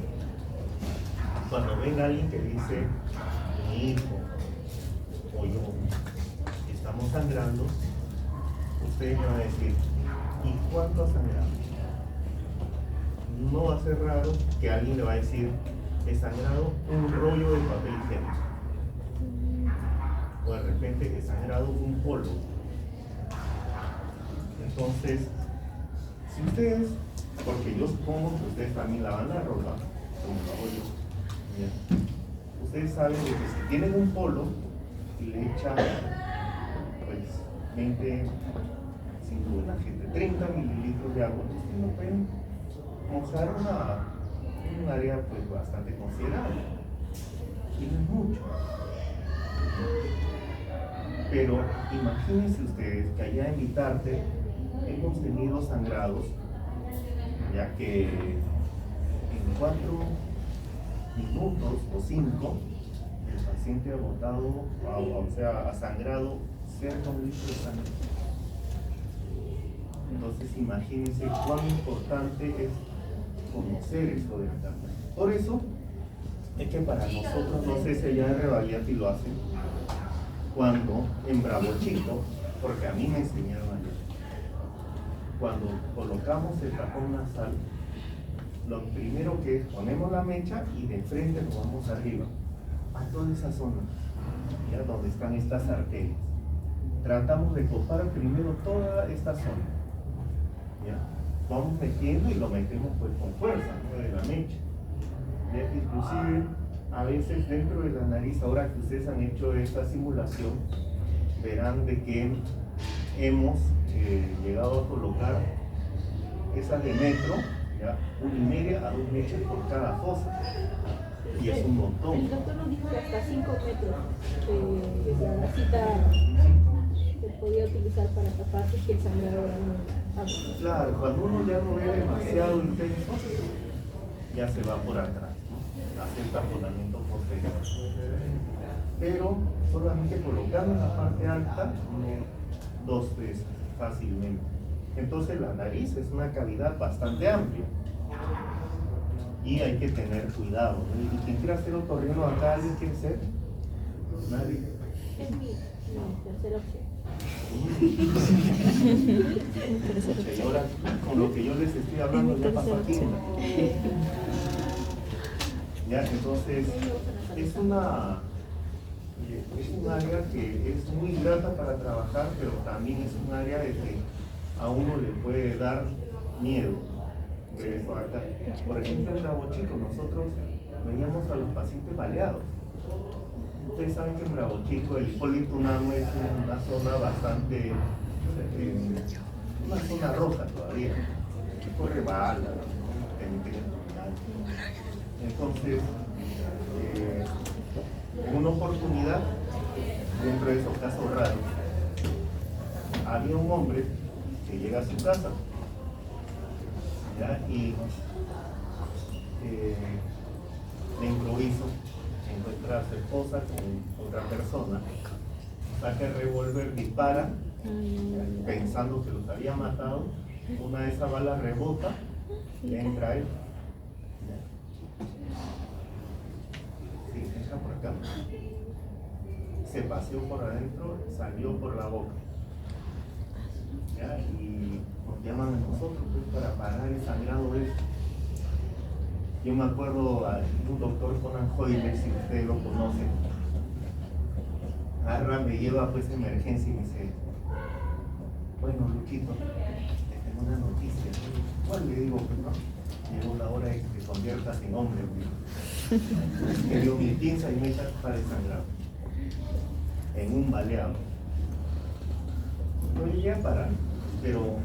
Speaker 1: cuando ven a alguien que dice mi hijo, o yo estamos sangrando, ustedes me van a decir, ¿y cuánto ha sangrado? No va a ser raro que alguien le va a decir, he sangrado un rollo de papel higiénico. O de repente he sangrado un polvo. Entonces, si ustedes, porque yo supongo que ustedes también lavan la ropa, como lo hago yo, ¿ya? Ustedes saben de que si tienen un polo y le echan, pues, 20, 30 mililitros de agua, ustedes no pueden mojar un área pues bastante considerable. Y no es mucho. Pero imagínense ustedes que allá en Vitarte hemos tenido sangrados, ya que en 4 minutos o 5 el paciente ha botado, o sea, ha sangrado cerca de 1 litro de sangre. Entonces imagínense cuán importante es conocer esto de verdad. Por eso es que para nosotros, no sé si allá en Revalidati lo hacen, cuando en Bravo Chico, porque a mí me enseñaron allá, cuando colocamos el tapón nasal, lo primero que es ponemos la mecha y de frente nos vamos arriba, a toda esa zona, ya donde están estas arterias. Tratamos de copar primero toda esta zona, ¿ya? Vamos metiendo y lo metemos pues con fuerza, ¿no? De la mecha. ¿Ya? Inclusive a veces dentro de la nariz, ahora que ustedes han hecho esta simulación, verán de que hemos llegado a colocar esas de metro, ¿ya? 1,5 a 2 mechas por cada fosa, y es un montón.
Speaker 2: El doctor nos dijo que hasta 5 metros la grasita se podía utilizar para tapar si el sangrado era muy.
Speaker 1: Claro, cuando uno ya lo ve demasiado intenso, ya se va por atrás, ¿no? Hace el taponamiento posterior. Pero solamente colocando en la parte alta, 2 veces fácilmente. Entonces la nariz es una cavidad bastante amplia y hay que tener cuidado, ¿no? ¿Y quien quiera hacer otorrino acá? ¿Alguien quiere ser? Nadie.
Speaker 2: Es mi tercera opción.
Speaker 1: Y ahora, con lo que yo les estoy hablando, ya pasó aquí. Ya, entonces, es un área que es muy grata para trabajar, pero también es un área de que a uno le puede dar miedo ver eso acá. Por ejemplo, en Bravo Chico, nosotros veníamos a los pacientes baleados. Ustedes saben que en Bravo Chico el Hipólito Unanue es una zona bastante, una zona roja todavía, que corre bala, entonces, en una oportunidad, dentro de esos casos raros, había un hombre que llega a su casa, ¿ya? Y de improviso encuentra a su esposa con otra persona, saca el revólver, dispara, pensando que los había matado. Una de esas balas rebota y entra a él. Sí, entra por acá. Se paseó por adentro, salió por la boca. ¿Ya? Y nos llaman a nosotros pues, para parar el sangrado de eso. Yo me acuerdo a un doctor Conan Hoyle, si ustedes lo conocen, agarra, me lleva pues a emergencia y me dice, bueno Luchito, te tengo una noticia. ¿Cuál? Le digo, pues no, llegó la hora de que te conviertas en hombre. Me dio mi pinza y me echa para desangrado, en un baleado. No llegué a parar, pero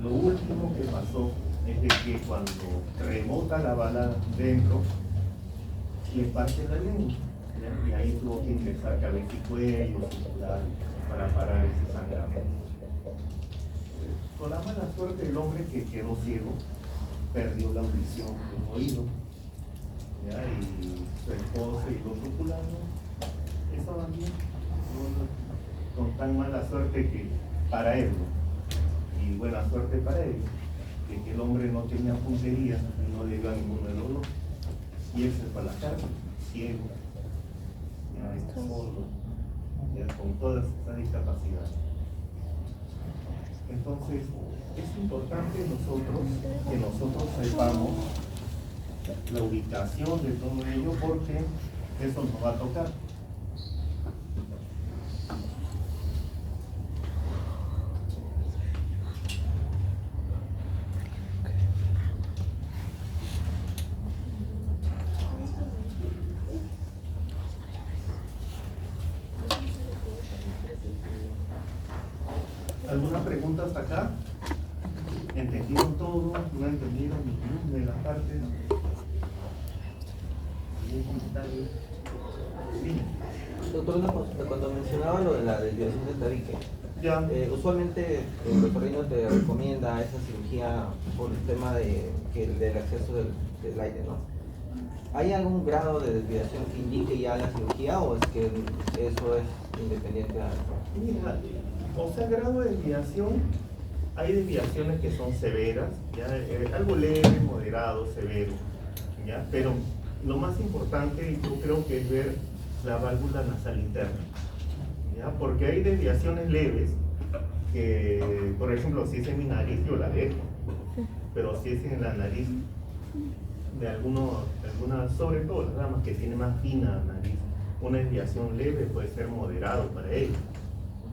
Speaker 1: lo último que pasó es de que cuando remota la bala dentro, le parte la lengua, ¿ya? Y ahí tuvo que ingresar cabeza y cuello, suturar, para parar ese sangrado. Con la mala suerte el hombre que quedó ciego, perdió la audición del oído, ¿ya? Y su esposa y los oculanos estaban bien, ¿no? Con tan mala suerte que para él, ¿no? Y buena suerte para él, que el hombre no tenía puntería y no le dio a ninguno de los dos. Y él se fue a la cárcel, ciego, ya está solo. ya, con todas estas discapacidades. Entonces, es importante que nosotros sepamos la ubicación de todo ello, porque eso nos va a tocar. ¿Alguna pregunta hasta acá? ¿Entendieron todo? ¿No entendieron ninguna de las partes? ¿Algún comentario? Sí.
Speaker 9: Doctor, una consulta. Cuando mencionaba lo de la desviación del tabique,
Speaker 1: Ya.
Speaker 9: usualmente el otorrino te recomienda esa cirugía por el tema del acceso del aire, ¿no? ¿Hay algún grado de desviación que indique ya la cirugía o es que eso es independiente de
Speaker 1: Mira, o sea, grado de desviación, hay desviaciones que son severas, ¿ya? Algo leve, moderado, severo, ¿ya? Pero lo más importante yo creo que es ver la válvula nasal interna, ¿ya? Porque hay desviaciones leves que, por ejemplo, si es en mi nariz yo la dejo, pero si es en la nariz de algunas, sobre todo las damas que tienen más fina nariz, una desviación leve puede ser moderado para ellos.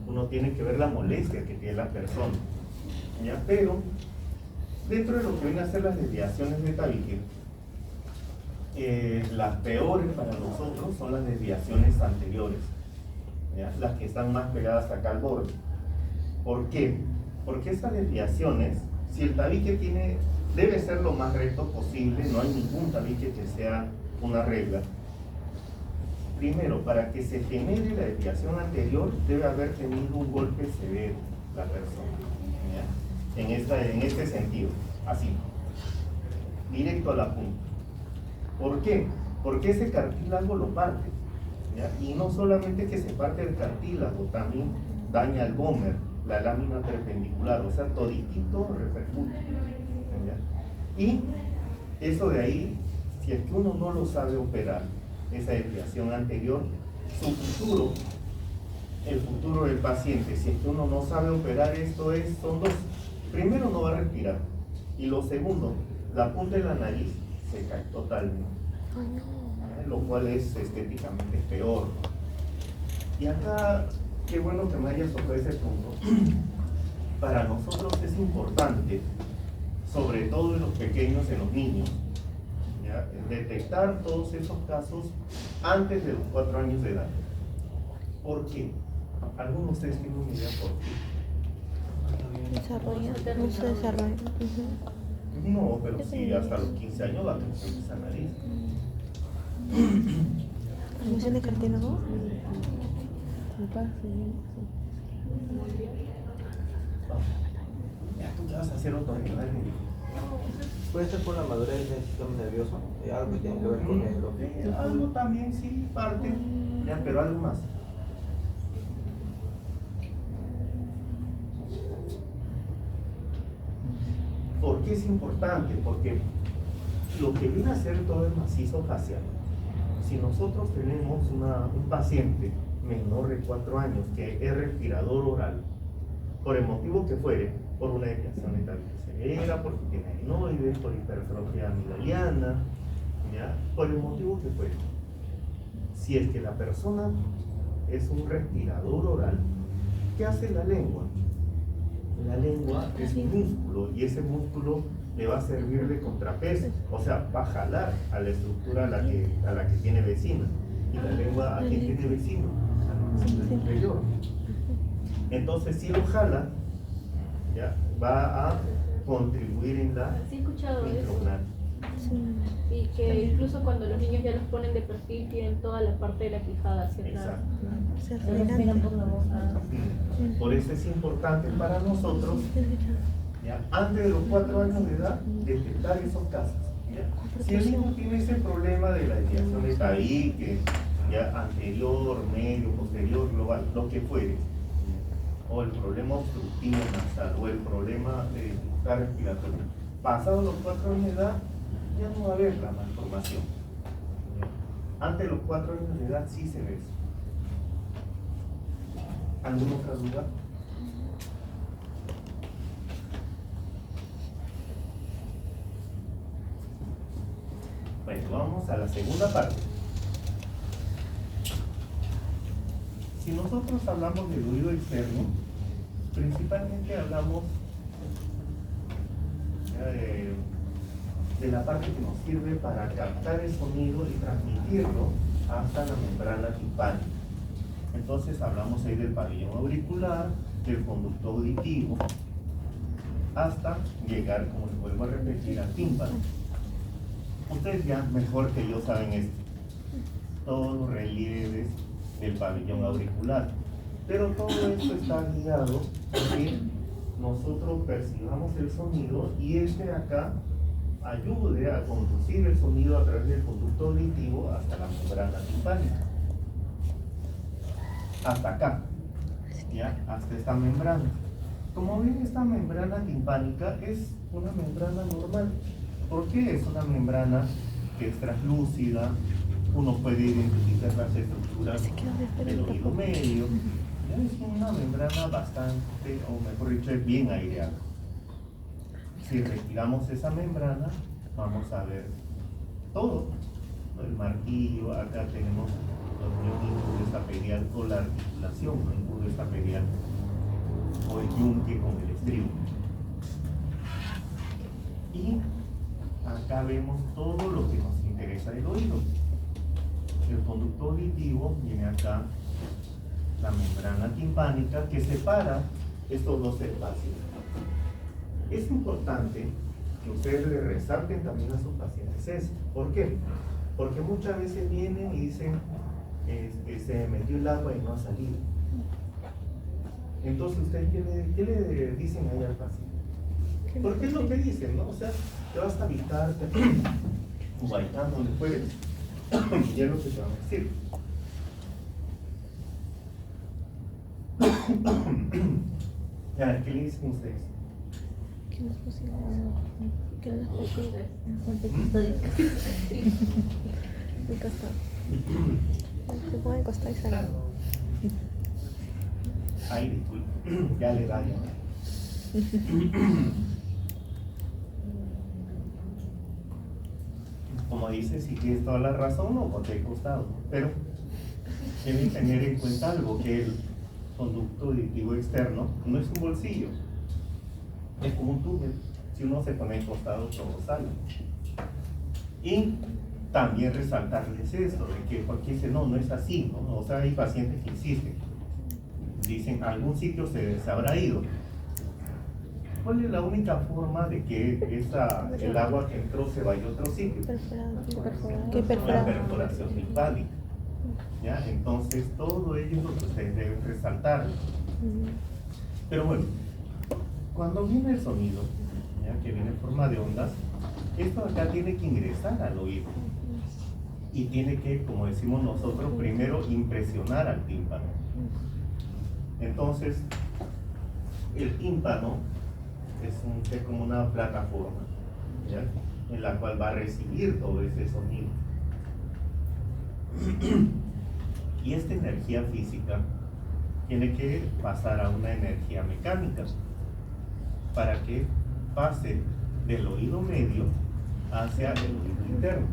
Speaker 1: Uno tiene que ver la molestia que tiene la persona, ¿ya? Pero dentro de lo que vienen a ser las desviaciones de tabique, las peores para nosotros son las desviaciones anteriores, ¿ya? Las que están más pegadas acá al borde. ¿Por qué? Porque esas desviaciones, si el tabique debe ser lo más recto posible, no hay ningún tabique que sea una regla. Primero, para que se genere la desviación anterior, debe haber tenido un golpe severo la persona, ¿ya? En este sentido, así, directo a la punta. ¿Por qué? Porque ese cartílago lo parte, ¿ya? Y no solamente que se parte el cartílago, también daña el gómer, la lámina perpendicular, o sea, toditito repercute, ¿ya? Y eso de ahí, si es que uno no lo sabe operar, esa desviación anterior, su futuro, el futuro del paciente, si es que uno no sabe operar esto, son dos. Primero, no va a respirar, y lo segundo, la punta de la nariz se cae totalmente, lo cual es estéticamente peor. Y acá, qué bueno que me hayas tocado ese punto. Para nosotros es importante, sobre todo en los pequeños, en los niños, ¿ya? Detectar todos esos casos antes de los 4 años de edad. ¿Por qué? ¿Alguno de ustedes tienen una idea por qué?
Speaker 3: Desarrolla, no se desarrolla.
Speaker 1: No, pero sí, hasta los 15 años va a crecer esa nariz.
Speaker 3: ¿Formación de cartílago?
Speaker 1: Ya, tú te vas a hacer otorrinolaringólogo.
Speaker 9: ¿Puede ser por la madurez del sistema nervioso? ¿Algo que tiene que ver con el
Speaker 1: Algo también, sí, parte, ya, pero algo más. ¿Por qué es importante? Porque lo que viene a ser todo el macizo facial, si nosotros tenemos un paciente menor de 4 años que es respirador oral, por el motivo que fuere, por una desviación de tabique severa, porque tiene adenoides, por hipertrofia amigdaliana, ¿ya? Por el motivo que fuere, si es que la persona es un respirador oral, ¿qué hace la lengua? La lengua es un músculo y ese músculo le va a servir de contrapeso, o sea, va a jalar a la estructura a la que tiene vecina. ¿Y la lengua a quién tiene vecino? A la superior. Entonces, si lo jala, ¿ya? Va a contribuir en la
Speaker 2: Sí, he escuchado eso.
Speaker 1: micrognal.
Speaker 2: Y que incluso cuando los niños ya los ponen de perfil, tienen toda la parte de la quijada hacia atrás.
Speaker 1: Exacto.
Speaker 3: Se
Speaker 4: Se respiran por la boca.
Speaker 1: Por eso es importante para nosotros, ¿ya? Antes de los 4 años de edad, detectar esos casos, ¿ya? Si el niño tiene ese problema de la desviación de tabique, ya anterior, medio, posterior, global, lo que fuere, o el problema obstructivo nasal, o el problema de dificultad respiratoria, pasados los 4 años de edad, ya no va a haber la malformación. Antes de los 4 años de edad sí se ve eso. ¿Alguna otra duda? Bueno, vamos a la segunda parte. Si nosotros hablamos del oído externo, principalmente hablamos de la parte que nos sirve para captar el sonido y transmitirlo hasta la membrana timpánica. Entonces hablamos ahí del pabellón auricular, del conducto auditivo, hasta llegar, como les vuelvo a repetir, al tímpano. Ustedes ya mejor que yo saben esto, todos los relieves del pabellón auricular, pero todo esto está guiado a que nosotros percibamos el sonido y este acá ayude a conducir el sonido a través del conducto auditivo hasta la membrana timpánica, hasta acá, ¿ya? Hasta esta membrana. Como ven, esta membrana timpánica es una membrana normal. ¿Por qué? Es una membrana que es translúcida, uno puede identificar las estructuras del oído medio. Ya es una membrana bastante, o mejor dicho, es bien aireada. Si retiramos esa membrana, vamos a ver todo, ¿no? El martillo, acá tenemos los músculos estapedial o la articulación, el músculo estapedial o el yunque con el estribo. Y acá vemos todo lo que nos interesa del oído. El conducto auditivo viene acá, la membrana timpánica que separa estos dos espacios. Es importante que ustedes le resalten también a sus pacientes eso. ¿Por qué? Porque muchas veces vienen y dicen, se metió el agua y no ha salido. Entonces, ¿ustedes qué le dicen ahí al paciente? Porque es lo que dicen, ¿no? O sea, te vas a evitar, bailando después, y es lo que te van a decir. Ya, ¿qué le dicen ustedes?
Speaker 3: Que no es posible. Que no es posible. Mi costado. Se puede acostar y salir.
Speaker 1: Ay, disculpe, ya le da ya. Como dice, si tienes toda la razón, no, porque he costado. Pero deben tener en cuenta algo, que el conducto auditivo externo no es un bolsillo, es como un túnel. Si uno se pone en costado, todo sale. Y también resaltarles esto, de que porque dicen, no es así, ¿no? O sea, hay pacientes que insisten. Dicen, a algún sitio se habrá ido. ¿Cuál es la única forma de que el agua que entró se vaya a otro sitio?
Speaker 3: ¿Qué
Speaker 1: La
Speaker 3: perforado?
Speaker 1: perforación timpánica. ¿Ya? Entonces, todo ello es lo que ustedes deben resaltar. Pero bueno, cuando viene el sonido, ¿ya? Que viene en forma de ondas, esto acá tiene que ingresar al oído. Y tiene que, como decimos nosotros, primero impresionar al tímpano. Entonces, el tímpano es como una plataforma, ¿ya? En la cual va a recibir todo ese sonido. Y esta energía física tiene que pasar a una energía mecánica para que pase del oído medio hacia el oído interno.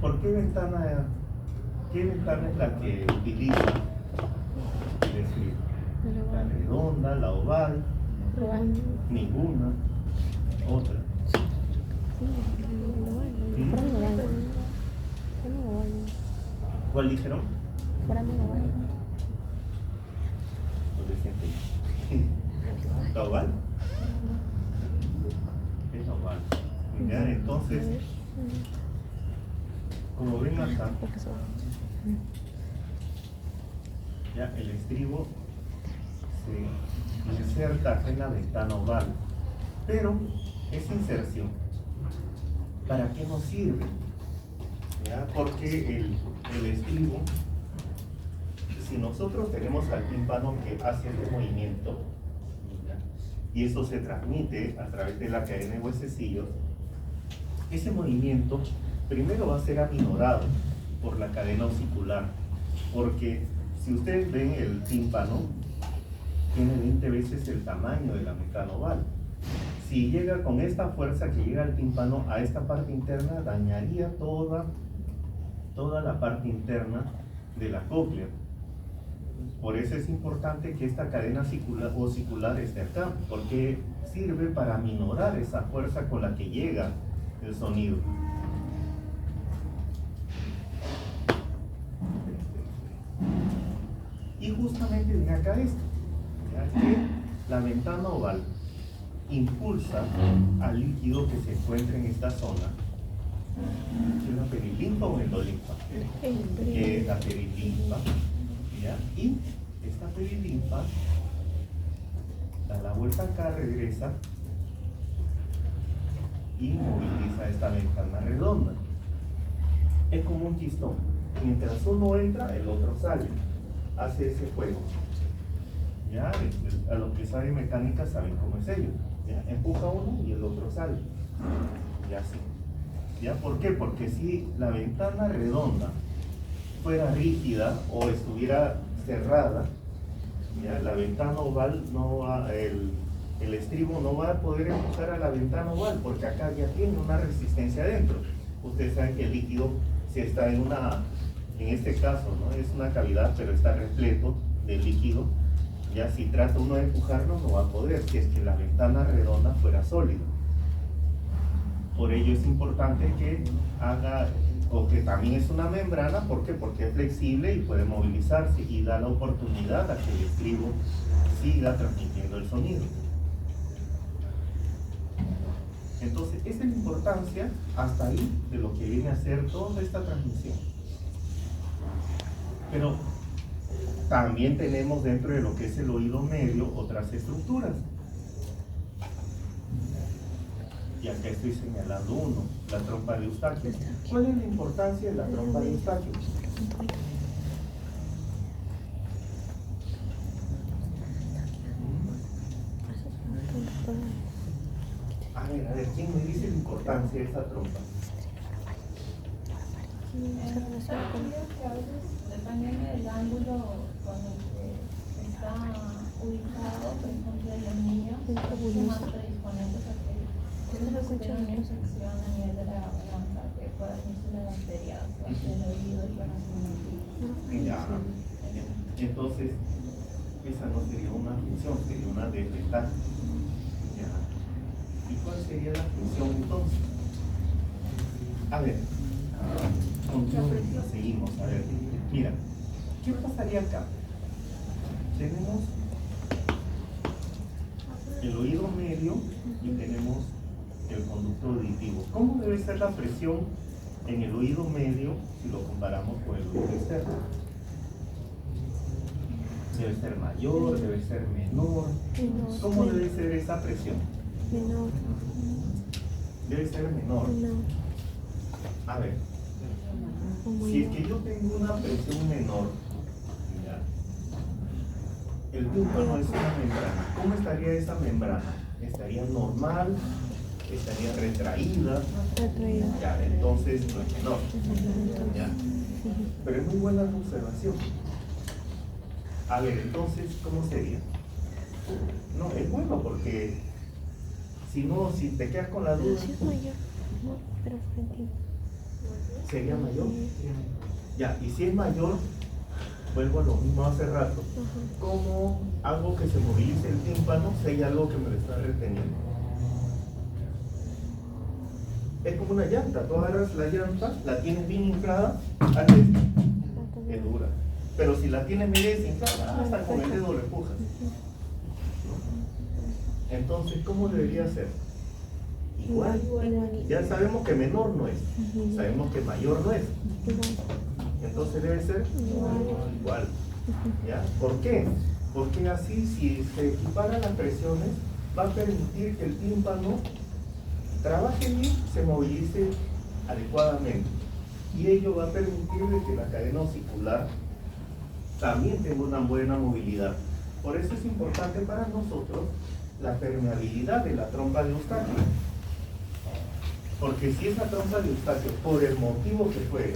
Speaker 1: ¿Por qué ventana es la que utiliza? Es decir, la redonda, la oval, ninguna, otra. ¿Cuál dijeron? ¿La oval? Es la oval. ¿Ya? Entonces, como ven acá, ya el estribo se inserta en la ventana oval, pero esa inserción, ¿para qué nos sirve? ¿Ya? Porque el estribo, si nosotros tenemos al tímpano que hace este movimiento, ¿ya? Y eso se transmite a través de la cadena de huesecillos, ese movimiento primero va a ser aminorado por la cadena osicular, porque si ustedes ven el tímpano, tiene 20 veces el tamaño de la mecano oval. Si llega con esta fuerza que llega al tímpano a esta parte interna, dañaría toda la parte interna de la cóclea. Por eso es importante que esta cadena osicular esté acá, porque sirve para minorar esa fuerza con la que llega el sonido. Y justamente viene acá esto, ¿ya? Que la ventana oval impulsa al líquido que se encuentra en esta zona. ¿Es la perilinfa o endolinfa? Es la perilinfa, ¿ya? Y esta perilinfa da la vuelta acá, regresa y moviliza esta ventana redonda. Es como un chistón. Mientras uno entra, el otro sale. Hace ese juego. ¿Ya? A los que saben mecánica saben cómo es ello. ¿Ya? Empuja uno y el otro sale. Ya sí. ¿Ya? ¿Por qué? Porque si la ventana redonda fuera rígida o estuviera cerrada, ¿ya? La ventana oval no va, el estribo no va a poder empujar a la ventana oval porque acá ya tiene una resistencia adentro. Ustedes saben que el líquido, si está en este caso, ¿no? Es una cavidad, pero está repleto de líquido. Ya si trata uno de empujarlo, no va a poder, si es que la ventana redonda fuera sólida. Por ello es importante que haga, o que también es una membrana, ¿por qué? Porque es flexible y puede movilizarse y da la oportunidad a que el estribo siga transmitiendo el sonido. Entonces, esa es la importancia hasta ahí de lo que viene a ser toda esta transmisión. Pero también tenemos dentro de lo que es el oído medio otras estructuras. Y acá estoy señalando uno, la trompa de Eustaquio. ¿Cuál es la importancia de la trompa de Eustaquio? A ver, ¿quién me dice la importancia de esa trompa?
Speaker 4: Que a veces, dependiendo del ángulo con el que está ubicado, por ejemplo, en los niños, son más predisponentes a que tengan una infección a nivel de la garganta, que pueda irse la bacteria hacia el oído y van a ser
Speaker 1: Ya. Entonces, esa no sería una función, sería una desventaja. Ya. ¿Y cuál sería la función entonces? A ver, continuemos, seguimos. A ver, mira, ¿qué pasaría acá? Tenemos el oído medio y tenemos el conducto auditivo. ¿Cómo debe ser la presión en el oído medio si lo comparamos con el oído externo? Debe ser mayor, debe ser menor. ¿Cómo debe ser esa presión?
Speaker 3: Menor.
Speaker 1: Debe ser menor. A ver, si es que yo tengo una presión menor, ¿ya? El tímpano es una membrana. ¿Cómo estaría esa membrana? ¿Estaría normal? ¿Estaría retraída? Ya, entonces no es menor. ¿Ya? Pero es muy buena la observación. A ver, entonces, ¿cómo sería? No, es bueno porque si no, si te quedas con la duda,
Speaker 3: Sí es mayor, no, pero frente.
Speaker 1: ¿sería mayor? Ya, y si es mayor, vuelvo a lo mismo hace rato. ¿Cómo hago que se movilice el tímpano si hay algo que me lo está reteniendo? Es como una llanta, tú agarras la llanta, la tienes bien inflada, haces esto, es dura. Pero si la tienes medio desinflada, hasta con el dedo lo empujas. Entonces, ¿cómo debería ser? Igual. Ya sabemos que menor no es, sabemos que mayor no es. Entonces debe ser igual. ¿Ya? ¿Por qué? Porque así, si se equiparan las presiones, va a permitir que el tímpano trabaje bien, se movilice adecuadamente. Y ello va a permitir que la cadena osicular también tenga una buena movilidad. Por eso es importante para nosotros la permeabilidad de la trompa de Eustaquio. Porque si esa trompa de Eustaquio, por el motivo que fuere,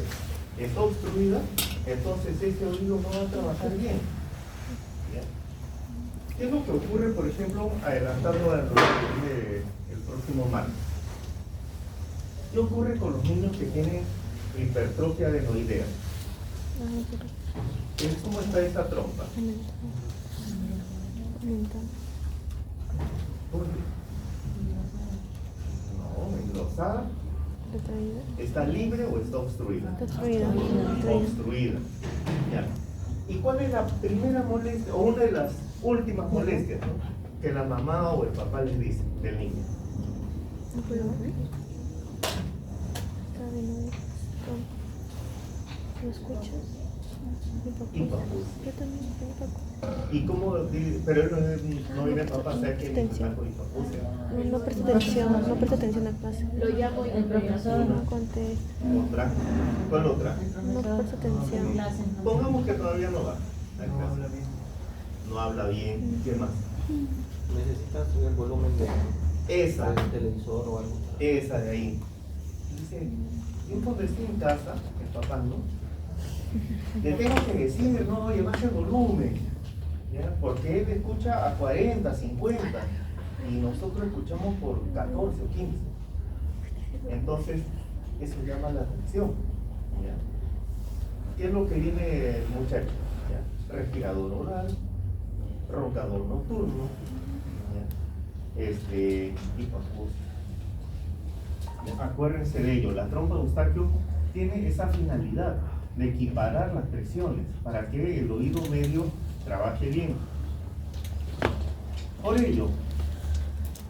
Speaker 1: está obstruida, entonces ese oído no va a trabajar bien. ¿Ya? ¿Qué es lo que ocurre, por ejemplo, adelantando a lo que viene el próximo martes? ¿Qué ocurre con los niños que tienen hipertrofia adenoidea? ¿Cómo está esa trompa? No, engrosada. ¿Está libre o está obstruida?
Speaker 3: Está obstruida.
Speaker 1: Obstruida. Ya. ¿Y cuál es la primera molestia, o una de las últimas molestias, ¿no?, que la mamá o el papá les dice del niño?
Speaker 3: ¿Lo escuchas?
Speaker 1: Hipoacusia.
Speaker 3: Yo también tengo hipoacusia.
Speaker 1: ¿Y cómo? Pero él no viene papá, o sea que está con hipoacusia.
Speaker 3: No presta atención a clase.
Speaker 2: Lo llamo y no me
Speaker 3: No contesta.
Speaker 1: ¿Otra? ¿Cuál otra?
Speaker 3: No presta atención.
Speaker 1: Pongamos que todavía no va a clase. No habla bien. ¿Qué más?
Speaker 9: Necesitas subir el volumen
Speaker 1: Esa.
Speaker 9: del televisor o algo.
Speaker 1: Esa de ahí. Dice, yo cuando estoy en casa, el papá, ¿no?, le tengo que decir, no, oye, baja el volumen, ¿ya? Porque él escucha a 40, 50 y nosotros escuchamos por 14 o 15. Entonces, eso llama la atención, ¿ya? ¿Qué es lo que viene el muchacho? ¿Ya? Respirador oral, roncador nocturno, ¿ya? Hipoacusia. Acuérdense de ello, la trompa de Eustaquio tiene esa finalidad de equiparar las presiones para que el oído medio trabaje bien. Por ello,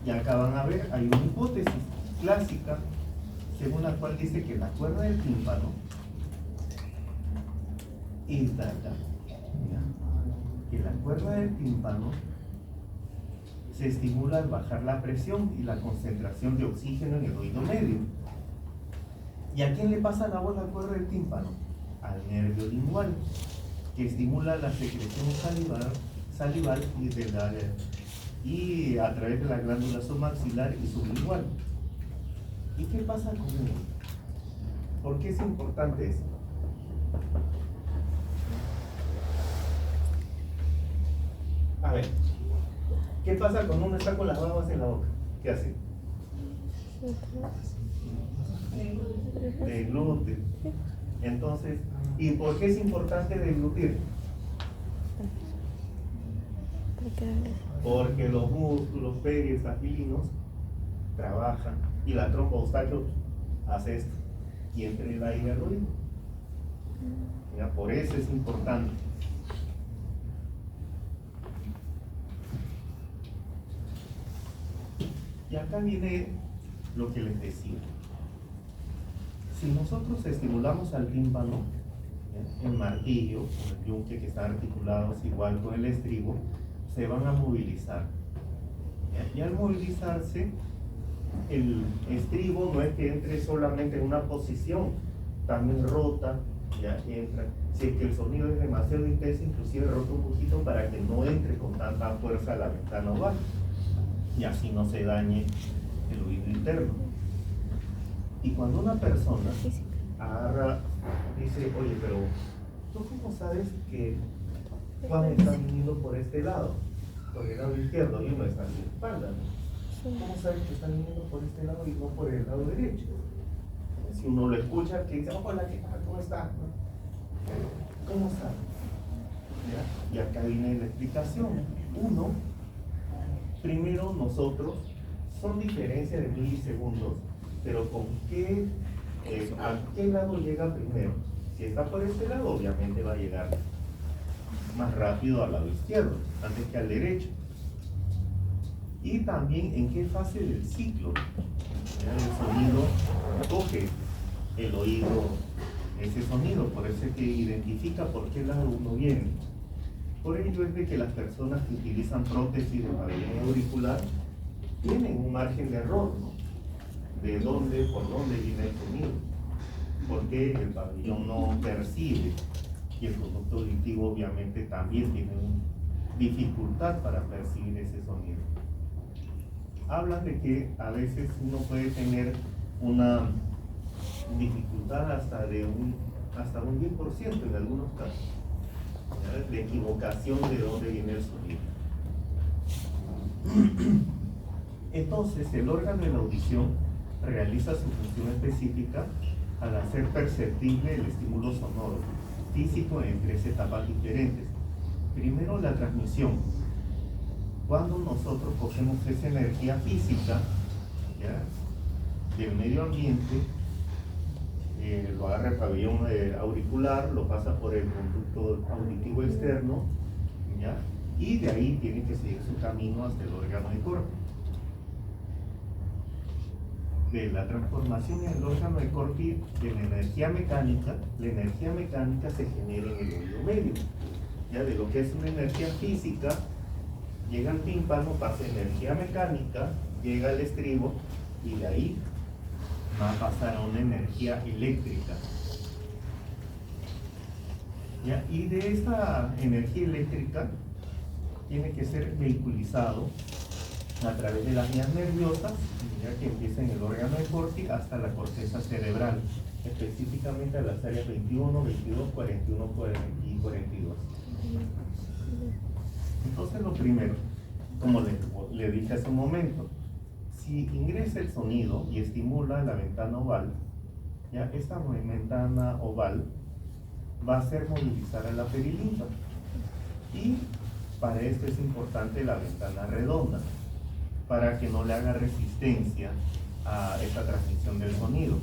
Speaker 1: ya acá van a ver, hay una hipótesis clásica según la cual dice que la cuerda del tímpano es data, que la cuerda del tímpano se estimula al bajar la presión y la concentración de oxígeno en el oído medio. ¿Y a quién le pasa la voz la cuerda del tímpano? Al nervio lingual, que estimula la secreción salival y a través de la glándula submaxilar y sublingual. ¿Y qué pasa con él? ¿Por qué es importante eso? A ver, ¿qué pasa cuando uno está con las babas en la boca? ¿Qué hace? Deglute. Entonces, ¿y por qué es importante deglutir? Porque los músculos periestafilinos trabajan y la trompa Eustaquio hace esto y entra el aire al oído. Ya, por eso es importante. Y acá viene lo que les decía. Si nosotros estimulamos al tímpano, el martillo, el yunque que están articulados igual con el estribo, se van a movilizar. Y al movilizarse, el estribo no es que entre solamente en una posición, también rota, ya entra. Si es que el sonido es demasiado intenso, inclusive rota un poquito para que no entre con tanta fuerza a la ventana oval y así no se dañe el oído interno. Y cuando una persona agarra, dice, oye, pero ¿tú cómo sabes que Juan está viniendo por este lado? Por el lado izquierdo y uno está en la espalda, ¿no? ¿Cómo sabes que está viniendo por este lado y no por el lado derecho? Si uno lo escucha, que dice, hola, ¿qué tal? ¿Cómo está? ¿Cómo sabe? ¿Ya? Y acá viene la explicación. Uno, primero nosotros, son diferencias de milisegundos, pero ¿con qué, a qué lado llega primero? Si está por este lado, obviamente va a llegar más rápido al lado izquierdo, antes que al derecho. Y también en qué fase del ciclo, ¿ya? El sonido coge el oído, ese sonido, por eso es que identifica por qué lado uno viene. Por ello es de que las personas que utilizan prótesis de pabellón auricular tienen un margen de error, ¿no? De dónde, por dónde viene el sonido, porque el pabellón no percibe y el conducto auditivo obviamente también tiene dificultad para percibir ese sonido. Hablan de que a veces uno puede tener una dificultad hasta un 10% en algunos casos, ¿ya? De equivocación de dónde viene el sonido. Entonces, el órgano de la audición realiza su función específica al hacer perceptible el estímulo sonoro físico en 3 etapas diferentes. Primero, la transmisión. Cuando nosotros cogemos esa energía física, ¿ya?, del medio ambiente, lo agarra el pabellón auricular, lo pasa por el conducto auditivo externo, ¿ya?, y de ahí tiene que seguir su camino hasta el órgano de Corti. De la transformación en el órgano de Corti de la energía mecánica se genera en el oído medio. Ya de lo que es una energía física, llega al tímpano, pasa energía mecánica, llega al estribo y de ahí va a pasar a una energía eléctrica. ¿Ya? Y de esta energía eléctrica tiene que ser vehiculizado a través de las vías nerviosas, ya que empieza en el órgano de Corti hasta la corteza cerebral, específicamente a las áreas 21, 22, 41 y 42. Entonces, lo primero, como le dije hace un momento, si ingresa el sonido y estimula la ventana oval, ya esta ventana oval va a hacer movilizar a la perilinfa, y para esto es importante la ventana redonda, para que no le haga resistencia a esta transmisión del sonido.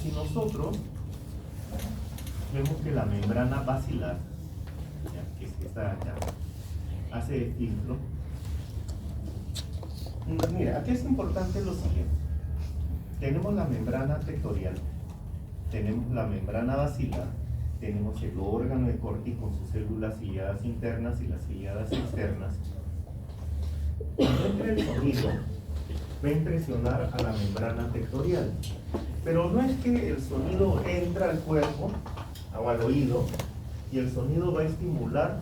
Speaker 1: Si nosotros vemos que la membrana basilar, ya, que es esta acá, hace el filtro, mira, aquí es importante lo siguiente: tenemos la membrana tectorial, tenemos la membrana basilar, tenemos el órgano de Corti con sus células ciliadas internas y las ciliadas externas. Cuando entre el sonido, va a impresionar a la membrana tectorial, pero no es que el sonido entra al cuerpo o al oído y el sonido va a estimular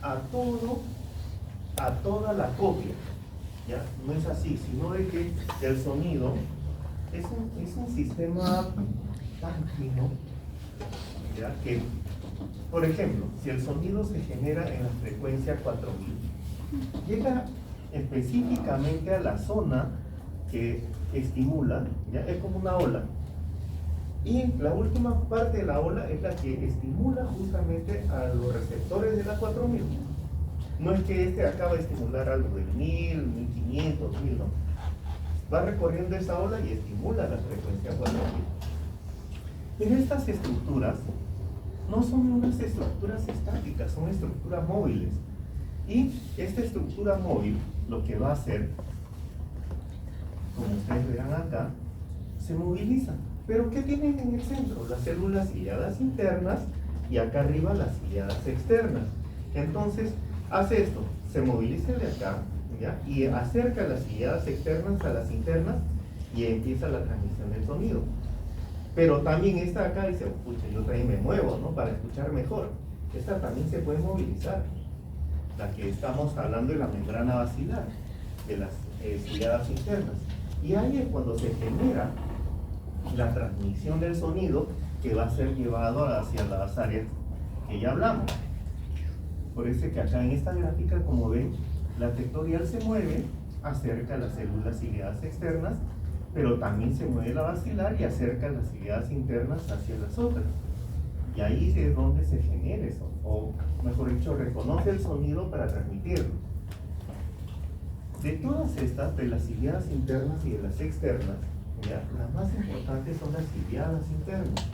Speaker 1: a toda la cóclea, ¿ya? No es así, sino de que el sonido es un sistema tan fino, ¿ya? Que, por ejemplo, si el sonido se genera en la frecuencia 4000, llega específicamente a la zona que estimula, ¿ya? Es como una ola, y la última parte de la ola es la que estimula justamente a los receptores de la 4000. No es que este acaba de estimular algo de 1000, 1500, 1000, no. Va recorriendo esa ola y estimula la frecuencia 4000. Pero estas estructuras no son unas estructuras estáticas, son estructuras móviles. Y esta estructura móvil lo que va a hacer, como ustedes verán acá, se moviliza. Pero ¿qué tienen en el centro? Las células ciliadas internas y acá arriba las ciliadas externas. Entonces, hace esto, se moviliza de acá, ¿ya? Y acerca las ciliadas externas a las internas y empieza la transmisión del sonido. Pero también esta acá dice, pucha, yo también me muevo, ¿no? Para escuchar mejor. Esta también se puede movilizar. La que estamos hablando de la membrana basilar, de las ciliadas internas. Y ahí es cuando se genera la transmisión del sonido que va a ser llevado hacia las áreas que ya hablamos. Por eso es que acá en esta gráfica, como ven, la tectorial se mueve, acerca las células ciliadas externas, pero también se mueve la basilar y acerca las ciliadas internas hacia las otras. Y ahí es donde se genera eso, o mejor dicho, reconoce el sonido para transmitirlo. De todas estas, de las ciliadas internas y de las externas, ¿ya? Las más importantes son las ciliadas internas.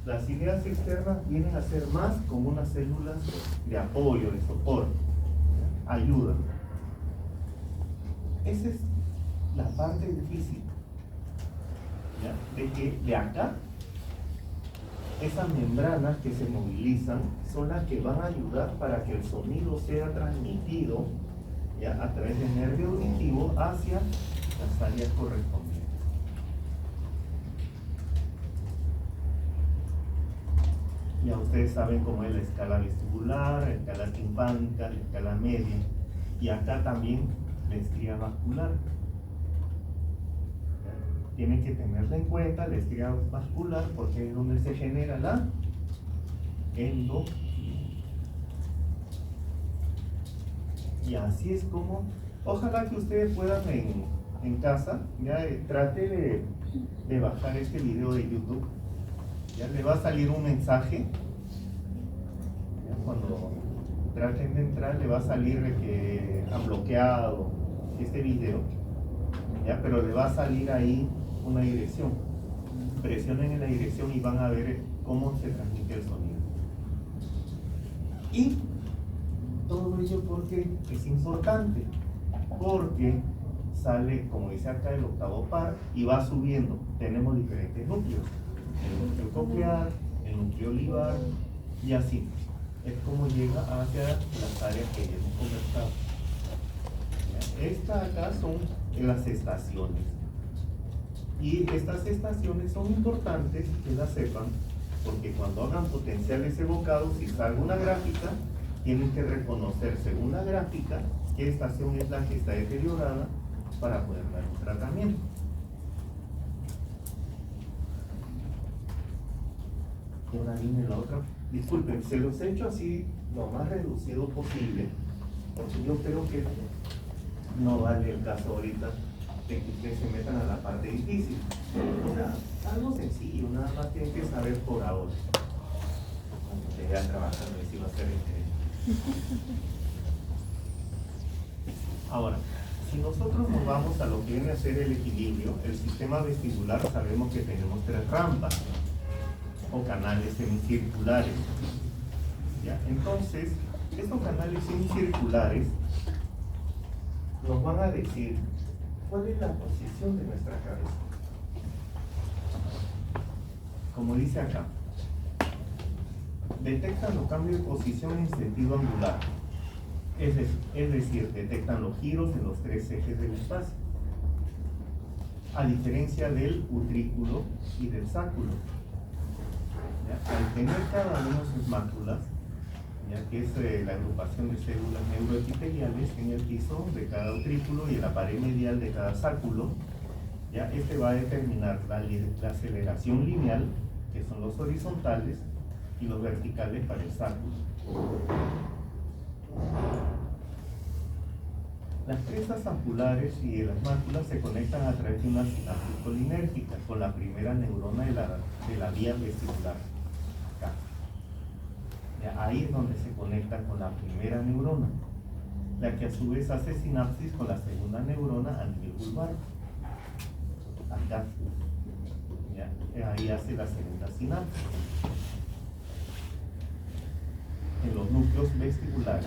Speaker 1: Las ciliadas externas vienen a ser más como unas células de apoyo, de soporte, ¿ya? Ayuda. Esa es la parte difícil, ¿ya? De que de acá, esas membranas que se movilizan son las que van a ayudar para que el sonido sea transmitido, ¿ya? A través del nervio auditivo hacia las áreas correspondientes. Ya ustedes saben cómo es la escala vestibular, la escala timpánica, la escala media, y acá también la estría vascular. Tienen que tenerla en cuenta, la estría vascular, porque es donde se genera la endo. Y así es como, ojalá que ustedes puedan en casa, ya trate de bajar este video de YouTube. Ya le va a salir un mensaje. Ya cuando traten de entrar le va a salir de que han bloqueado este video. Ya, pero le va a salir ahí una dirección. Presionen en la dirección y van a ver cómo se transmite el sonido. Y todo ello porque es importante, porque sale, como dice acá, el octavo par y va subiendo. Tenemos diferentes núcleos: el núcleo coclear, el núcleo olivar, y así es como llega hacia las áreas que ya hemos conversado. Estas acá son las estaciones, y estas estaciones son importantes que las sepan, porque cuando hagan potenciales evocados y salga una gráfica, tienen que reconocer según la gráfica qué estación es la que está deteriorada para poder dar un tratamiento. Y ahora viene la otra. Disculpen, se los he hecho así lo más reducido posible, porque yo creo que no vale el caso ahorita de que ustedes se metan a la parte difícil. O sea, algo sencillo, nada más tienen que saber por ahora. Cuando esté ya trabajando, si va a ser Ahora, si nosotros nos vamos a lo que viene a ser el equilibrio, el sistema vestibular, sabemos que tenemos 3 rampas o canales semicirculares. ¿Ya? Entonces, estos canales semicirculares nos van a decir cuál es la posición de nuestra cabeza. Como dice acá, detectan los cambios de posición en sentido angular. Es decir, detectan los giros en los 3 ejes del espacio, a diferencia del utrículo y del sáculo. ¿Ya? Al tener cada uno sus máculas, ya que es la agrupación de células neuroepiteliales en el piso de cada utrículo y en la pared medial de cada sáculo, ya este va a determinar la aceleración lineal, que son los horizontales, y los verticales para el sáculo. Las crestas angulares y las máculas se conectan a través de una sinapsis colinérgica con la primera neurona de la vía vestibular. Acá. Ahí es donde se conecta con la primera neurona, la que a su vez hace sinapsis con la segunda neurona antilvulvar. Acá. Ahí hace la segunda sinapsis. En los núcleos vestibulares.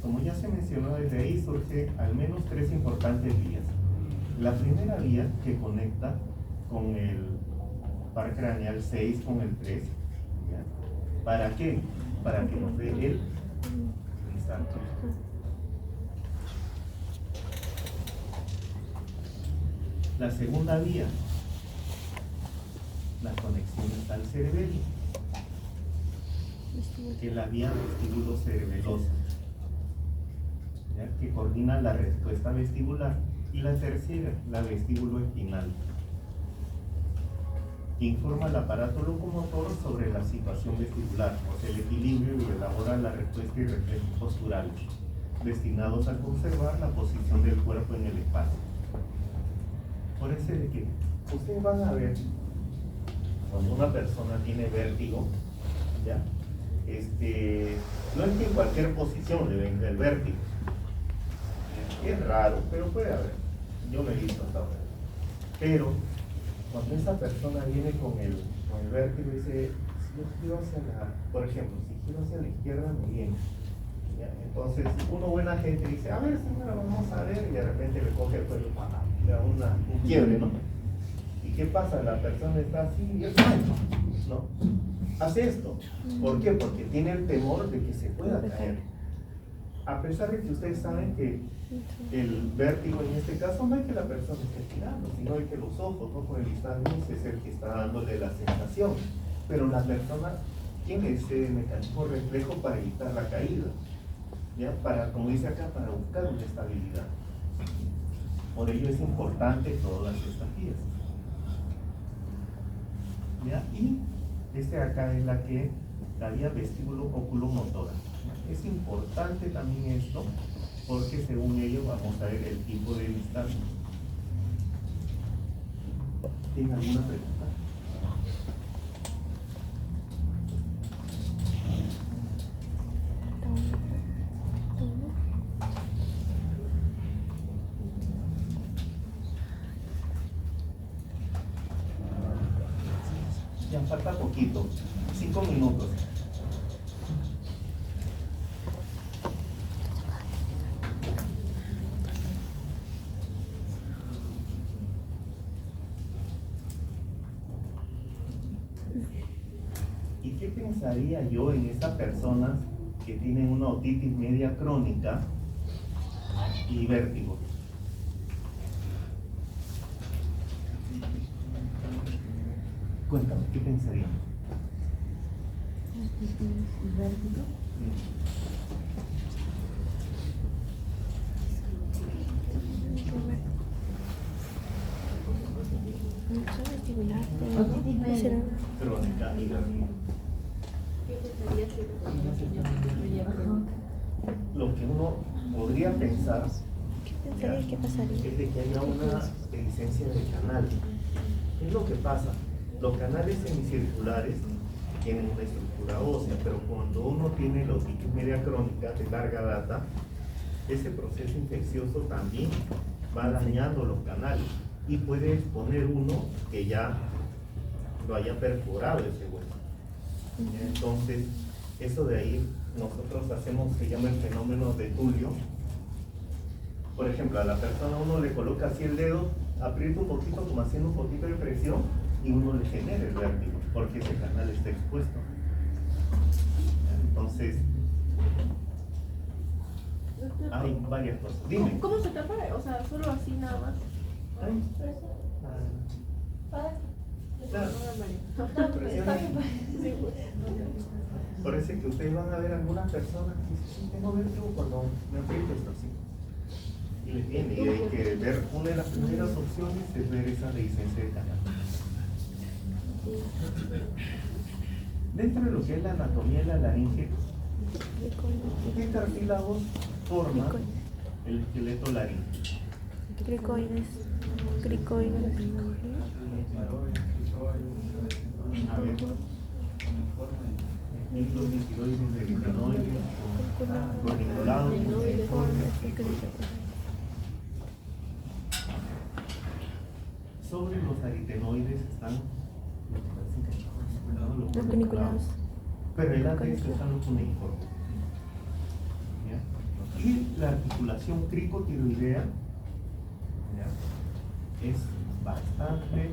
Speaker 1: Como ya se mencionó, desde ahí surge al menos 3 importantes vías. La primera vía que conecta con el par craneal 6 con el 3. ¿Ya? ¿Para qué? Para que nos dé el instante. La segunda vía, las conexiones al cerebelo, que es la vía vestíbulo-cerebelosa, que coordina la respuesta vestibular. Y la tercera, la vestíbulo espinal, que informa al aparato locomotor sobre la situación vestibular, o sea, el equilibrio, y elabora la respuesta y reflejos posturales, destinados a conservar la posición del cuerpo en el espacio. Por eso es que ustedes van a ver, cuando una persona tiene vértigo, ¿ya? No es que en cualquier posición le venga el vértigo. Es raro, pero puede haber. Yo lo he visto hasta ahora. Pero cuando esa persona viene con el vértigo y dice, si yo giro hacia por ejemplo, si giro hacia la izquierda me viene. ¿Ya? Entonces, uno buena gente dice, a ver señora, vamos a ver, y de repente le coge el cuello, le da un quiebre, ¿no? ¿Y qué pasa? La persona está así y él, ¿no? Hace esto. ¿Por qué? Porque tiene el temor de que se pueda caer. A pesar de que ustedes saben que el vértigo en este caso no es que la persona esté tirando, sino es que los ojos, ¿no? Con el istalmus es el que está dándole la sensación. Pero la persona tiene ese mecanismo reflejo para evitar la caída. ¿ya? Para, como dice acá, para buscar una estabilidad. Por ello es importante todas estas vías. ¿Ya? Y acá es la vía vestíbulo-oculomotora. Es importante también esto, porque según ello vamos a ver el tipo de vista. ¿Tienen alguna pregunta? Ya falta poquito, 5 minutos. ¿Y qué pensaría yo en estas personas que tienen una otitis media crónica y vértigo? Cuéntame, ¿qué pensarían?
Speaker 3: Mucho vestibular,
Speaker 1: Crónica y vértigo. Lo que uno podría pensar
Speaker 3: ¿Qué pensaría que pasaría?
Speaker 1: es de que haya una deficiencia de canal. ¿Qué es lo que pasa? Los canales semicirculares tienen una estructura ósea, pero cuando uno tiene la otitis media crónica de larga data, ese proceso infeccioso también va dañando los canales y puede exponer uno que ya lo haya perforado ese hueso. Entonces, eso de ahí nosotros hacemos, se llama el fenómeno de Tulio. Por ejemplo, a la persona uno le coloca así el dedo, aprieta un poquito, como haciendo un poquito de presión, y uno le genera el vértigo, porque ese canal está expuesto. Entonces, hay varias cosas. Dime.
Speaker 2: ¿Cómo se tapa? O sea, solo así nada más.
Speaker 1: Ay, claro. Parece que ustedes van a ver algunas personas que dicen, sí, tengo vértigo cuando me aprieto esto así. Y les viene, y hay que ver, una de las primeras opciones es ver esa deficiencia de canal. Dentro de lo que es la anatomía de la laringe, ¿qué cartílagos forman el esqueleto laríngeo?
Speaker 3: Cricoides. Cricoides.
Speaker 1: A ver, microtiroides, retinoides, corniculados. Sobre los aritenoides están
Speaker 3: Los cuniculados.
Speaker 1: pero en la derecha están los cuneiformes. ¿Ya? Y la articulación cricotiroidea, ¿ya?, es bastante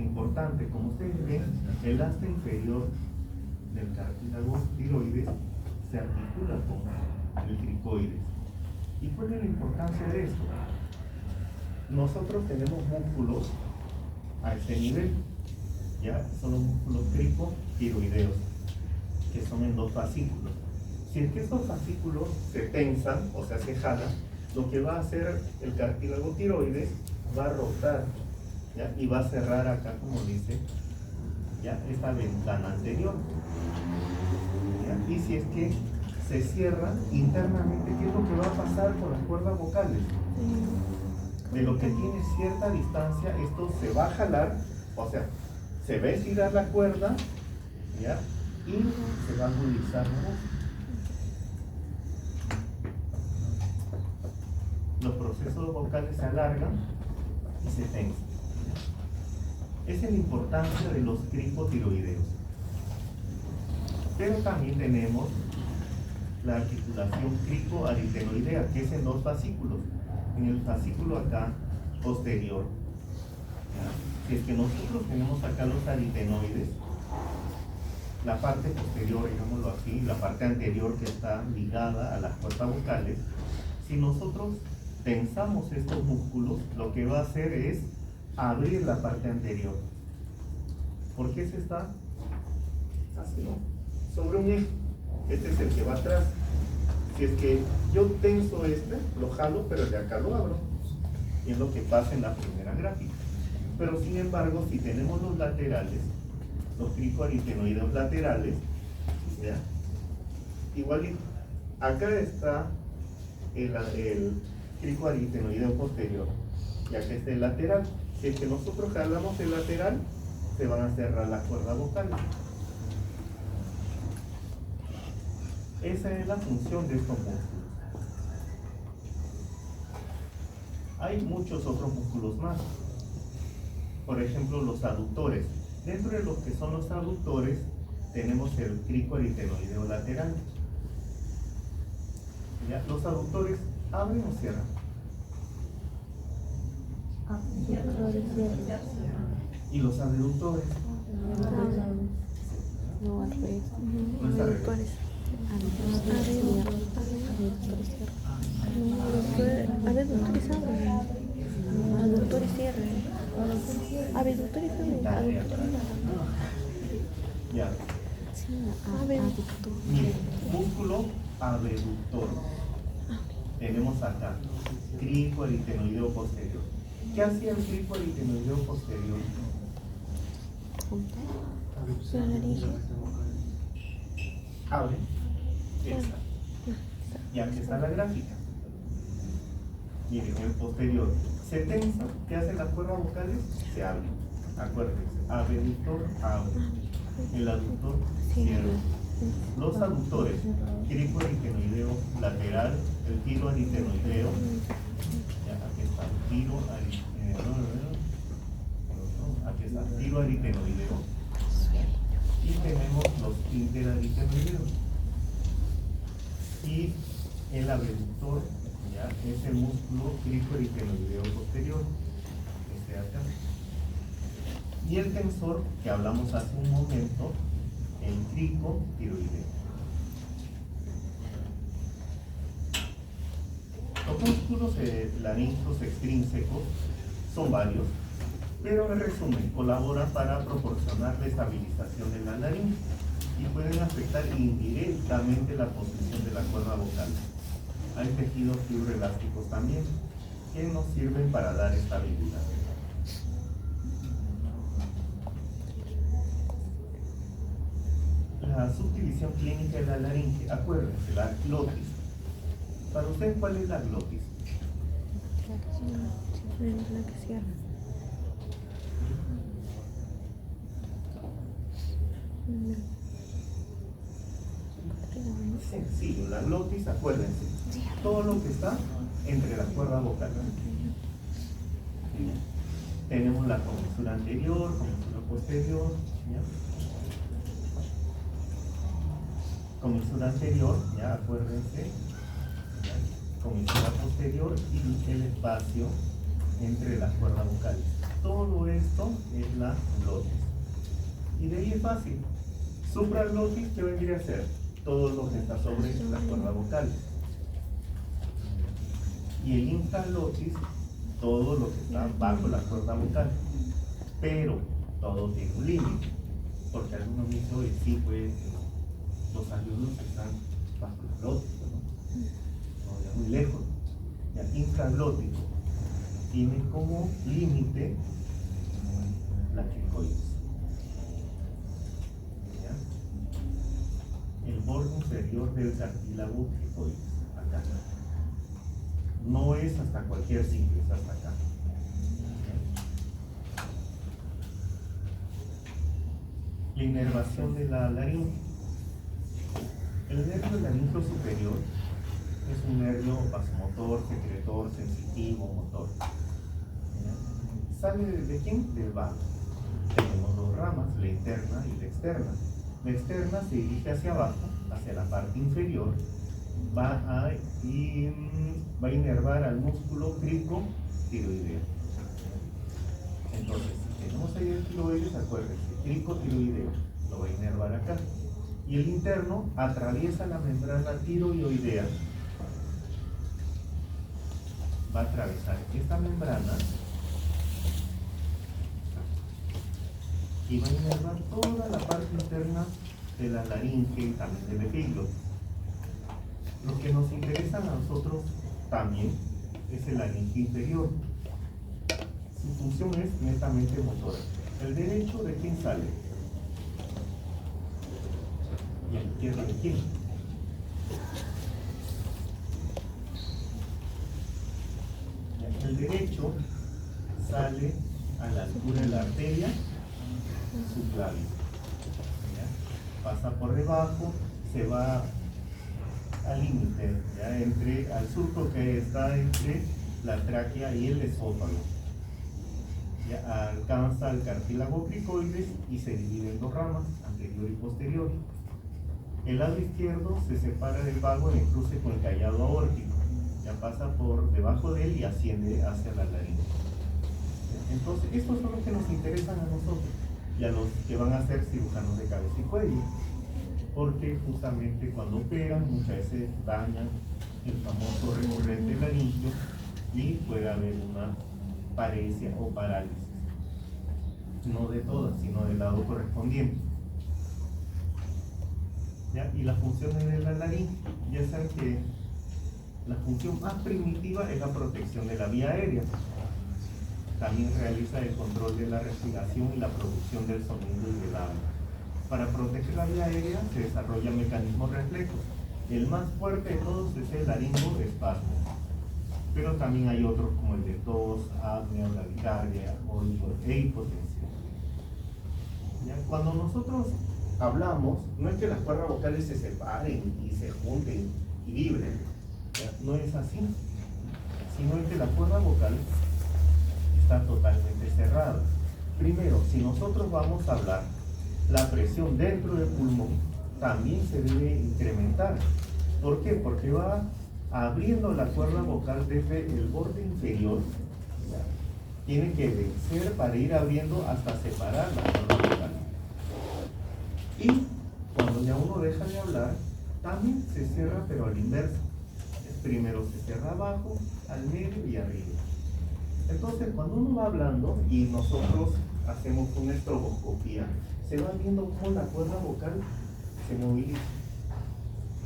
Speaker 1: importante. Como ustedes ven, el asta inferior del cartílago tiroides se articula con el cricoides. ¿Y cuál es la importancia de esto? Nosotros tenemos músculos a ese nivel, ¿ya? Son los músculos cricotiroideos, que son en 2 fascículos. Si es que estos fascículos se tensan, o sea, se jalan, lo que va a hacer el cartílago tiroides va a rotar, ¿ya?, y va a cerrar acá, como dice, ¿ya?, esta ventana anterior, ¿ya? Y si es que se cierra internamente, ¿qué es lo que va a pasar con las cuerdas vocales? De lo que tiene cierta distancia, esto se va a jalar, o sea, se va a estirar la cuerda, ¿ya?, y se va a agudizar la voz. Los procesos vocales se alargan y se tensan. Esa es la importancia de los cricotiroideos. Pero también tenemos la articulación cricoaritenoidea, que es en 2 fascículos. En el fascículo acá posterior, ¿ya? Si es que nosotros tenemos acá los aritenoides, la parte posterior, digámoslo así, la parte anterior que está ligada a las cuerdas vocales, si nosotros tensamos estos músculos, lo que va a hacer es abrir la parte anterior. ¿Por qué se está así, no? Sobre un eje. Este es el que va atrás. Si es que yo tenso lo jalo, pero de acá lo abro. Y es lo que pasa en la primera gráfica. Pero sin embargo, si tenemos los laterales, los cricoaritenoideos laterales, ¿ya? Igualito. Acá está el cricoaritenoideo posterior. Y acá está el lateral. Si es que nosotros jalamos el lateral, se van a cerrar las cuerdas vocales. Esa es la función de estos músculos. Hay muchos otros músculos más. Por ejemplo, los aductores. Dentro de los que son los aductores, tenemos el cricoaritenoideo lateral. ¿Ya? Los aductores abren o cierran. Y los abductores.
Speaker 3: No, al revés.
Speaker 1: No es al revés.
Speaker 3: Abductores abren. Aductores cierran. Abductores abren. Aductores
Speaker 1: Ya. Mire, músculo abductor. Tenemos acá cricoaritenoideo posterior. ¿Qué hacía el cricoaritenoideo posterior?
Speaker 3: La nariz.
Speaker 1: Abre. Esa. Y aquí está la gráfica. Miren, el posterior se tensa. ¿Qué hacen las cuerdas vocales? Se abren. Acuérdense. Abductor abre. El aductor cierra. Los aductores, cricoaritenoideo lateral, el tiroaritenoideo. Aquí está el tiroaritenoideo. Y tenemos los interaritenoideos. Y el abductor, ¿ya? Es el músculo cricoaritenoideo posterior. Este de acá. Y el tensor, que hablamos hace un momento, el cricotiroideo. Los músculos laríngicos extrínsecos son varios, pero en resumen colaboran para proporcionar la estabilización de la laringe y pueden afectar indirectamente la posición de la cuerda vocal. Hay tejidos fibroelásticos también que nos sirven para dar estabilidad. La subdivisión clínica de la laringe, acuérdense, la glotis. Para usted, ¿cuál es la glotis?
Speaker 3: La que cierra.
Speaker 1: Sencillo, la glotis, acuérdense, todo lo que está entre las cuerdas vocales. Tenemos la comisura anterior, comisura posterior, ¿ya? Comisura anterior, ya acuérdense, ¿ya? Comisura posterior y el espacio entre las cuerdas vocales. Todo esto es la glotis. Y de ahí es fácil. Supraglotis, ¿qué vendría a ser? Todo lo que está sobre las cuerdas vocales. Y el infraglotis, todo lo que está bajo la cuerda vocal. Pero todo tiene un límite. Porque algunos me dicen, oye, sí, pues los alveolos están bajo la glotis, ¿no? Ya muy lejos. Ya infraglótico tiene como límite la cricoides. El borde inferior del cartílago cricoides, acá. No es hasta cualquier sitio, es hasta acá. La inervación de la laringe. El nervio laríngeo superior es un nervio vasomotor, secretor, sensitivo, motor. ¿Sale de quién? Del vago. Tenemos dos ramas, la interna y la externa. La externa se dirige hacia abajo, hacia la parte inferior, va a inervar al músculo cricotiroideo. Entonces, si tenemos ahí el tiroides, acuérdense, cricotiroideo lo va a inervar acá. Y el interno atraviesa la membrana tiroidea. Va a atravesar esta membrana y va a inervar toda la parte interna de la laringe y también del epiglotis. Lo que nos interesa a nosotros también es el laringe inferior. Su función es netamente motora. ¿El derecho de quién sale? ¿Y el izquierdo de quién? El derecho sale a la altura de la arteria subclavius. Pasa por debajo, se va al límite, al surco que está entre la tráquea y el esófago. Ya alcanza el cartílago cricoides y se divide en dos ramas, anterior y posterior. El lado izquierdo se separa del vago en el cruce con el callado aórtico. Ya pasa por debajo de él y asciende hacia la laringe. Entonces, estos son los que nos interesan a nosotros y a los que van a ser cirujanos de cabeza y cuello, porque justamente cuando operan muchas veces dañan el famoso recurrente laringio y puede haber una paresia o parálisis, no de todas, sino del lado correspondiente. ¿Ya? Y las funciones de la laringe, ya saben que la función más primitiva es la protección de la vía aérea. También realiza el control de la respiración y la producción del sonido y del habla. Para proteger la vía aérea se desarrollan mecanismos reflejos. El más fuerte de todos es el laringoespasmo, pero también hay otros como el de tos, apnea, bradicardia e hipotensión. ¿Ya? Cuando nosotros hablamos, no es que las cuerdas vocales se separen y se junten y vibren. ¿Ya? No es así, sino es que la cuerda vocal está totalmente cerrada. Primero, si nosotros vamos a hablar, la presión dentro del pulmón también se debe incrementar. ¿Por qué? Porque va abriendo la cuerda vocal desde el borde inferior. ¿Ya? Tiene que vencer para ir abriendo hasta separar la cuerda vocal. Y cuando ya uno deja de hablar, también se cierra, pero al inverso. Primero se cierra abajo, al medio y arriba. Entonces, cuando uno va hablando y nosotros hacemos una estroboscopía, se va viendo cómo la cuerda vocal se moviliza,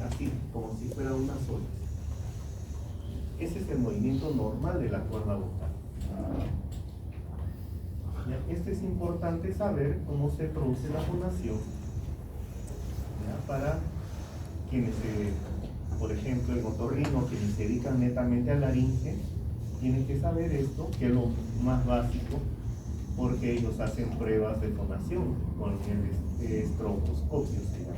Speaker 1: así, como si fuera una sola. Ese es el movimiento normal de la cuerda vocal. ¿Ya? Este es importante saber cómo se produce la fonación, ¿ya? Para quienes, por ejemplo, el otorrino, quienes se dedican netamente al laringe, tienen que saber esto, que es lo más básico, porque ellos hacen pruebas de fonación con el estroboscopio, se llama.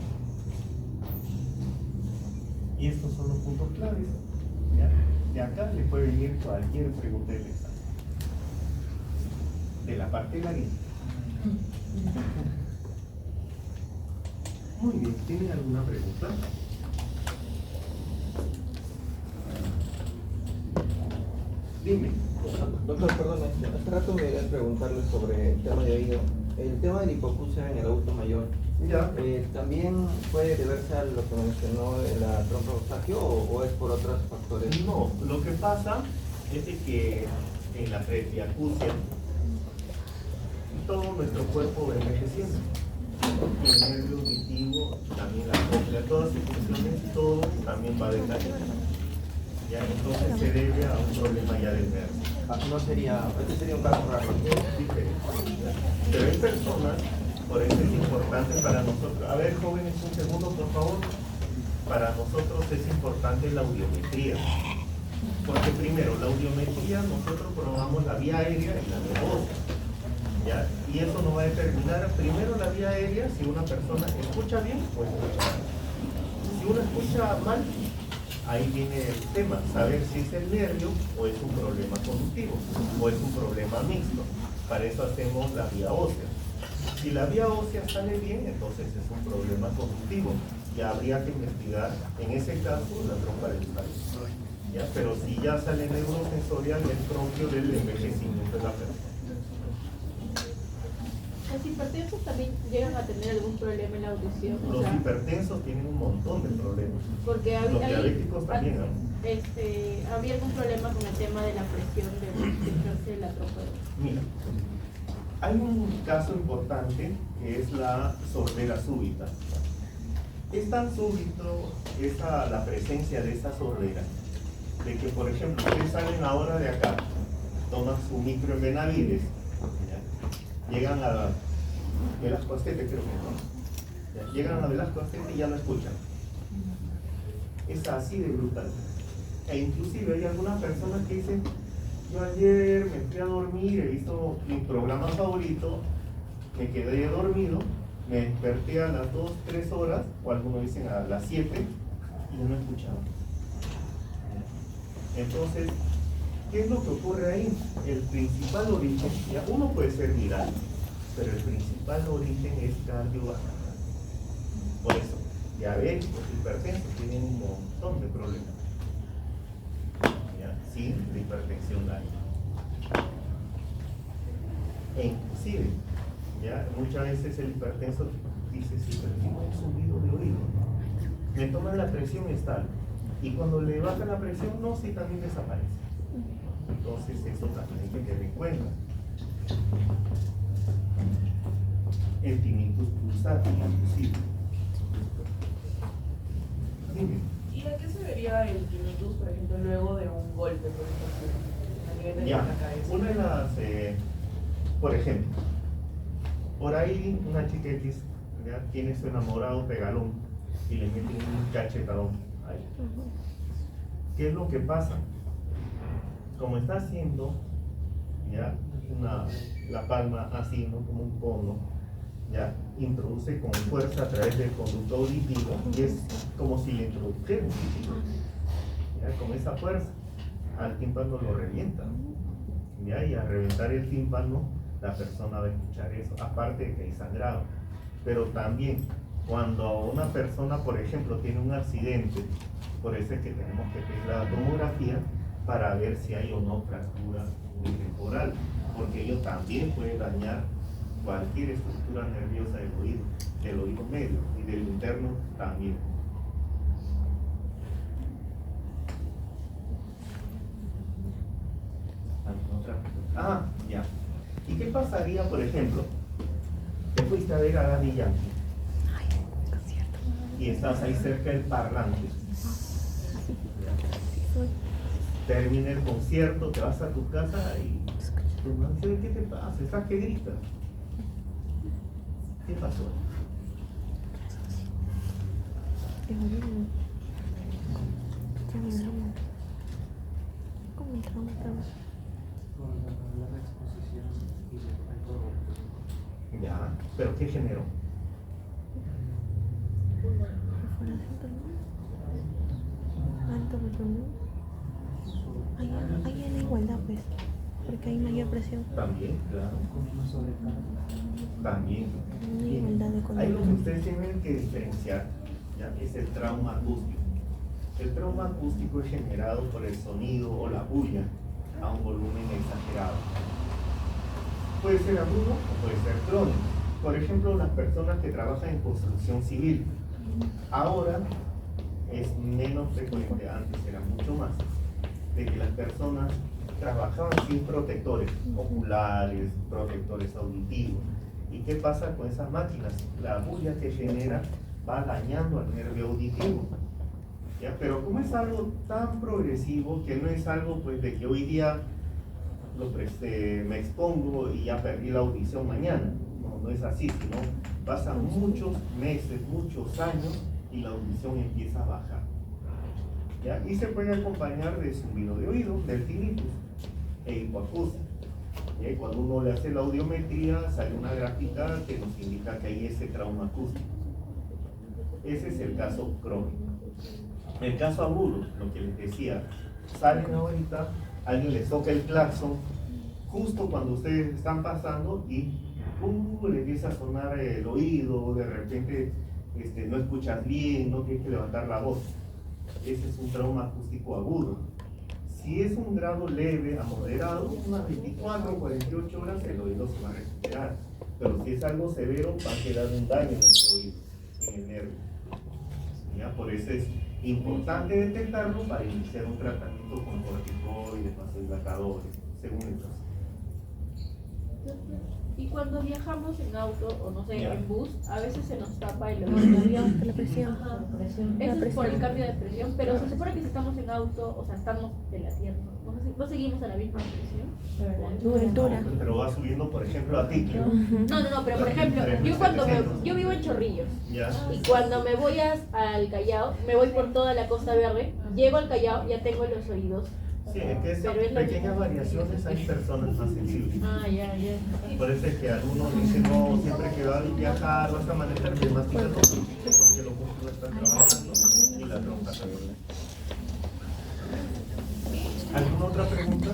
Speaker 1: Y estos son los puntos claves. ¿Ya? De acá le puede venir cualquier pregunta del examen. De la parte de laringe. Muy bien, ¿tienen alguna pregunta? Dime.
Speaker 9: Doctor, perdón, hace rato me iba a preguntarle sobre el tema de oído. El tema de la hipoacusia en el adulto mayor,
Speaker 1: Ya.
Speaker 9: ¿también puede deberse a lo que mencionó de la trompa Eustachio o es por otros factores?
Speaker 1: No, lo que pasa es de que en la presbiacusia todo nuestro cuerpo va envejeciendo. El nervio auditivo, también la cóclea, todas sus funciones, todo también va decayendo. Ya, entonces se debe a un problema ya del nervio.
Speaker 9: No sería, este sería un caso raro.
Speaker 1: Diferente. Pero hay personas, por eso es importante para nosotros. A ver, jóvenes, un segundo, por favor. Para nosotros es importante la audiometría. Porque primero, la audiometría, nosotros probamos la vía aérea y la vía ósea. ¿Ya? Y eso nos va a determinar primero la vía aérea, si una persona escucha bien o escucha mal. Si uno escucha mal, ahí viene el tema, saber si es el nervio o es un problema conductivo o es un problema mixto. Para eso hacemos la vía ósea. Si la vía ósea sale bien, entonces es un problema conductivo. Ya habría que investigar, en ese caso, la trompa de Eustachio. ¿Ya? Pero si ya sale neurosensorial, es propio del envejecimiento de la persona.
Speaker 2: ¿Los hipertensos también llegan a tener algún problema en la audición? O
Speaker 1: Los
Speaker 2: sea,
Speaker 1: hipertensos tienen un montón de problemas.
Speaker 2: porque
Speaker 1: Los diabéticos también, ¿no?
Speaker 2: había algún problema con el tema de la presión de la trompa.
Speaker 1: Mira, hay un caso importante que es la sordera súbita. Es tan súbito la presencia de esa sordera, de que, por ejemplo, ustedes salen ahora de acá, toman su micro en Benavides, ¿ya? Llegan a la Velasco Astete, creo que no. ¿Ya? Llegan a la Velasco Astete y ya no escuchan. Es así de brutal. E inclusive hay algunas personas que dicen, yo ayer me fui a dormir, he visto mi programa favorito, me quedé dormido, me desperté a las 2, 3 horas, o algunos dicen a las 7, y yo no escuchaba. Entonces, ¿qué es lo que ocurre ahí? El principal origen, ya uno puede ser viral, pero el principal origen es cardiovascular. Por eso, diabéticos, hipertensos tienen un montón de problemas. ¿Ya? Sin la hipertensión daña. E inclusive, ¿ya? Muchas veces el hipertenso dice, sí, pero tengo un zumbido de oído. Me toman la presión estable. Y cuando le baja la presión, no, sí, también desaparece. Entonces, eso también hay que tener en cuenta. El tinnitus pulsátil, inclusive. Dime.
Speaker 6: ¿Y a qué se debería el tinnitus, por ejemplo, luego de un golpe, por ejemplo, a nivel de
Speaker 1: Ya,
Speaker 6: la cabeza?
Speaker 1: una de las, por ejemplo, por ahí una chica X ya tiene su enamorado regalón y le meten un cachetadón ahí. ¿Qué es lo que pasa? Como está haciendo ya la palma así, ¿no? Como un cono, ya introduce con fuerza a través del conducto auditivo y es como si le introdujera un cuchillo. Ya, con esa fuerza al tímpano lo revienta, ya, y al reventar el tímpano la persona va a escuchar eso, aparte de que hay sangrado. Pero también cuando una persona, por ejemplo, tiene un accidente, por eso es que tenemos que pedir la tomografía para ver si hay o no fractura temporal, porque ello también puede dañar cualquier estructura nerviosa del oído medio y del interno también. Ah, ya. ¿Y qué pasaría, por ejemplo? Te fuiste a ver a Daddy Yankee y estás ahí cerca del parlante. Termina el concierto, te vas a tu casa y tu mamá dice, ¿qué te pasa? ¿Estás que gritas? ¿Qué pasó?
Speaker 3: ¿Cómo entramos?
Speaker 5: Con la exposición y el todo.
Speaker 1: Ya, ¿pero qué generó?
Speaker 3: Hay en la igualdad, pues, porque hay mayor presión.
Speaker 1: También, claro.
Speaker 5: Con una sobrecarga.
Speaker 1: También.
Speaker 3: Una igualdad de
Speaker 1: Hay
Speaker 3: conducta.
Speaker 1: lo que ustedes tienen que diferenciar, ya, es el trauma acústico. El trauma acústico es generado por el sonido o la bulla a un volumen exagerado. Puede ser agudo o puede ser crónico. Por ejemplo, las personas que trabajan en construcción civil. Ahora es menos frecuente, antes era mucho más, de que las personas trabajaban sin protectores oculares, protectores auditivos. ¿Y qué pasa con esas máquinas? La bulla que genera va dañando al nervio auditivo. ¿Ya? Pero como es algo tan progresivo, que no es algo pues de que hoy día me expongo y ya perdí la audición mañana. No es así, sino pasan muchos meses, muchos años y la audición empieza a bajar. ¿Ya? Y se puede acompañar de zumbido de oído, del tinnitus e hipoacusia. ¿Ya? Cuando uno le hace la audiometría sale una gráfica que nos indica que hay ese trauma acústico. Ese es el caso crónico. El caso agudo, lo que les decía, salen ahorita, alguien les toca el claxon justo cuando ustedes están pasando y le empieza a sonar el oído, de repente no escuchas bien, no tienes que levantar la voz. Ese es un trauma acústico agudo. Si es un grado leve a moderado, unas 24 o 48 horas el oído se va a recuperar. Pero si es algo severo, va a quedar un daño en ese oído, en el nervio. ¿Ya? Por eso es importante detectarlo para iniciar un tratamiento con corticoides, vasodilatadores, según el caso.
Speaker 2: Y cuando viajamos en auto o no sé,
Speaker 1: Ya.
Speaker 2: en bus, a veces se nos tapa el avión.
Speaker 3: La presión.
Speaker 2: Ajá.
Speaker 3: La
Speaker 2: Eso es por el
Speaker 3: presión.
Speaker 2: cambio de presión, pero se supone que si estamos en auto, o sea, estamos en la tierra, no seguimos a la misma presión.
Speaker 3: Tu altura.
Speaker 1: Pero va subiendo, por ejemplo, a ti.
Speaker 2: No, pero por ejemplo, yo vivo en Chorrillos
Speaker 1: Ya.
Speaker 2: y cuando me voy al Callao, me voy por toda la Costa Verde, llego al Callao, ya tengo los oídos.
Speaker 1: Sí, es que esas
Speaker 2: Pero es lo
Speaker 1: pequeñas
Speaker 2: mismo.
Speaker 1: variaciones hay personas más sensibles.
Speaker 2: Ah, ya.
Speaker 1: Por eso es que algunos dicen, no, siempre que vas a viajar vas a manejar de más porque los músculos están trabajando y la trompa también. ¿Alguna otra pregunta?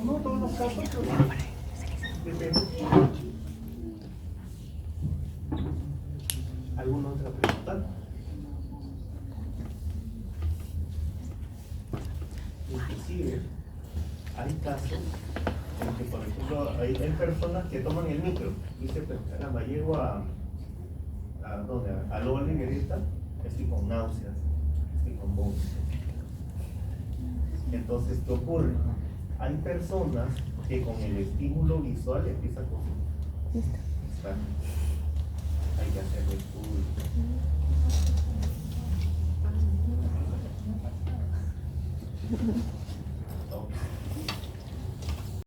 Speaker 1: No, todos los casos, pero depende. ¿Alguna otra pregunta? Inclusive, hay casos en que, por ejemplo, hay personas que toman el micro. Dice, pero caramba, llego ¿a dónde? A Lola Liguerita, estoy con náuseas, estoy con vómitos. Entonces, ¿qué ocurre? Hay personas que con el estímulo visual empiezan con hay que hacer estudios.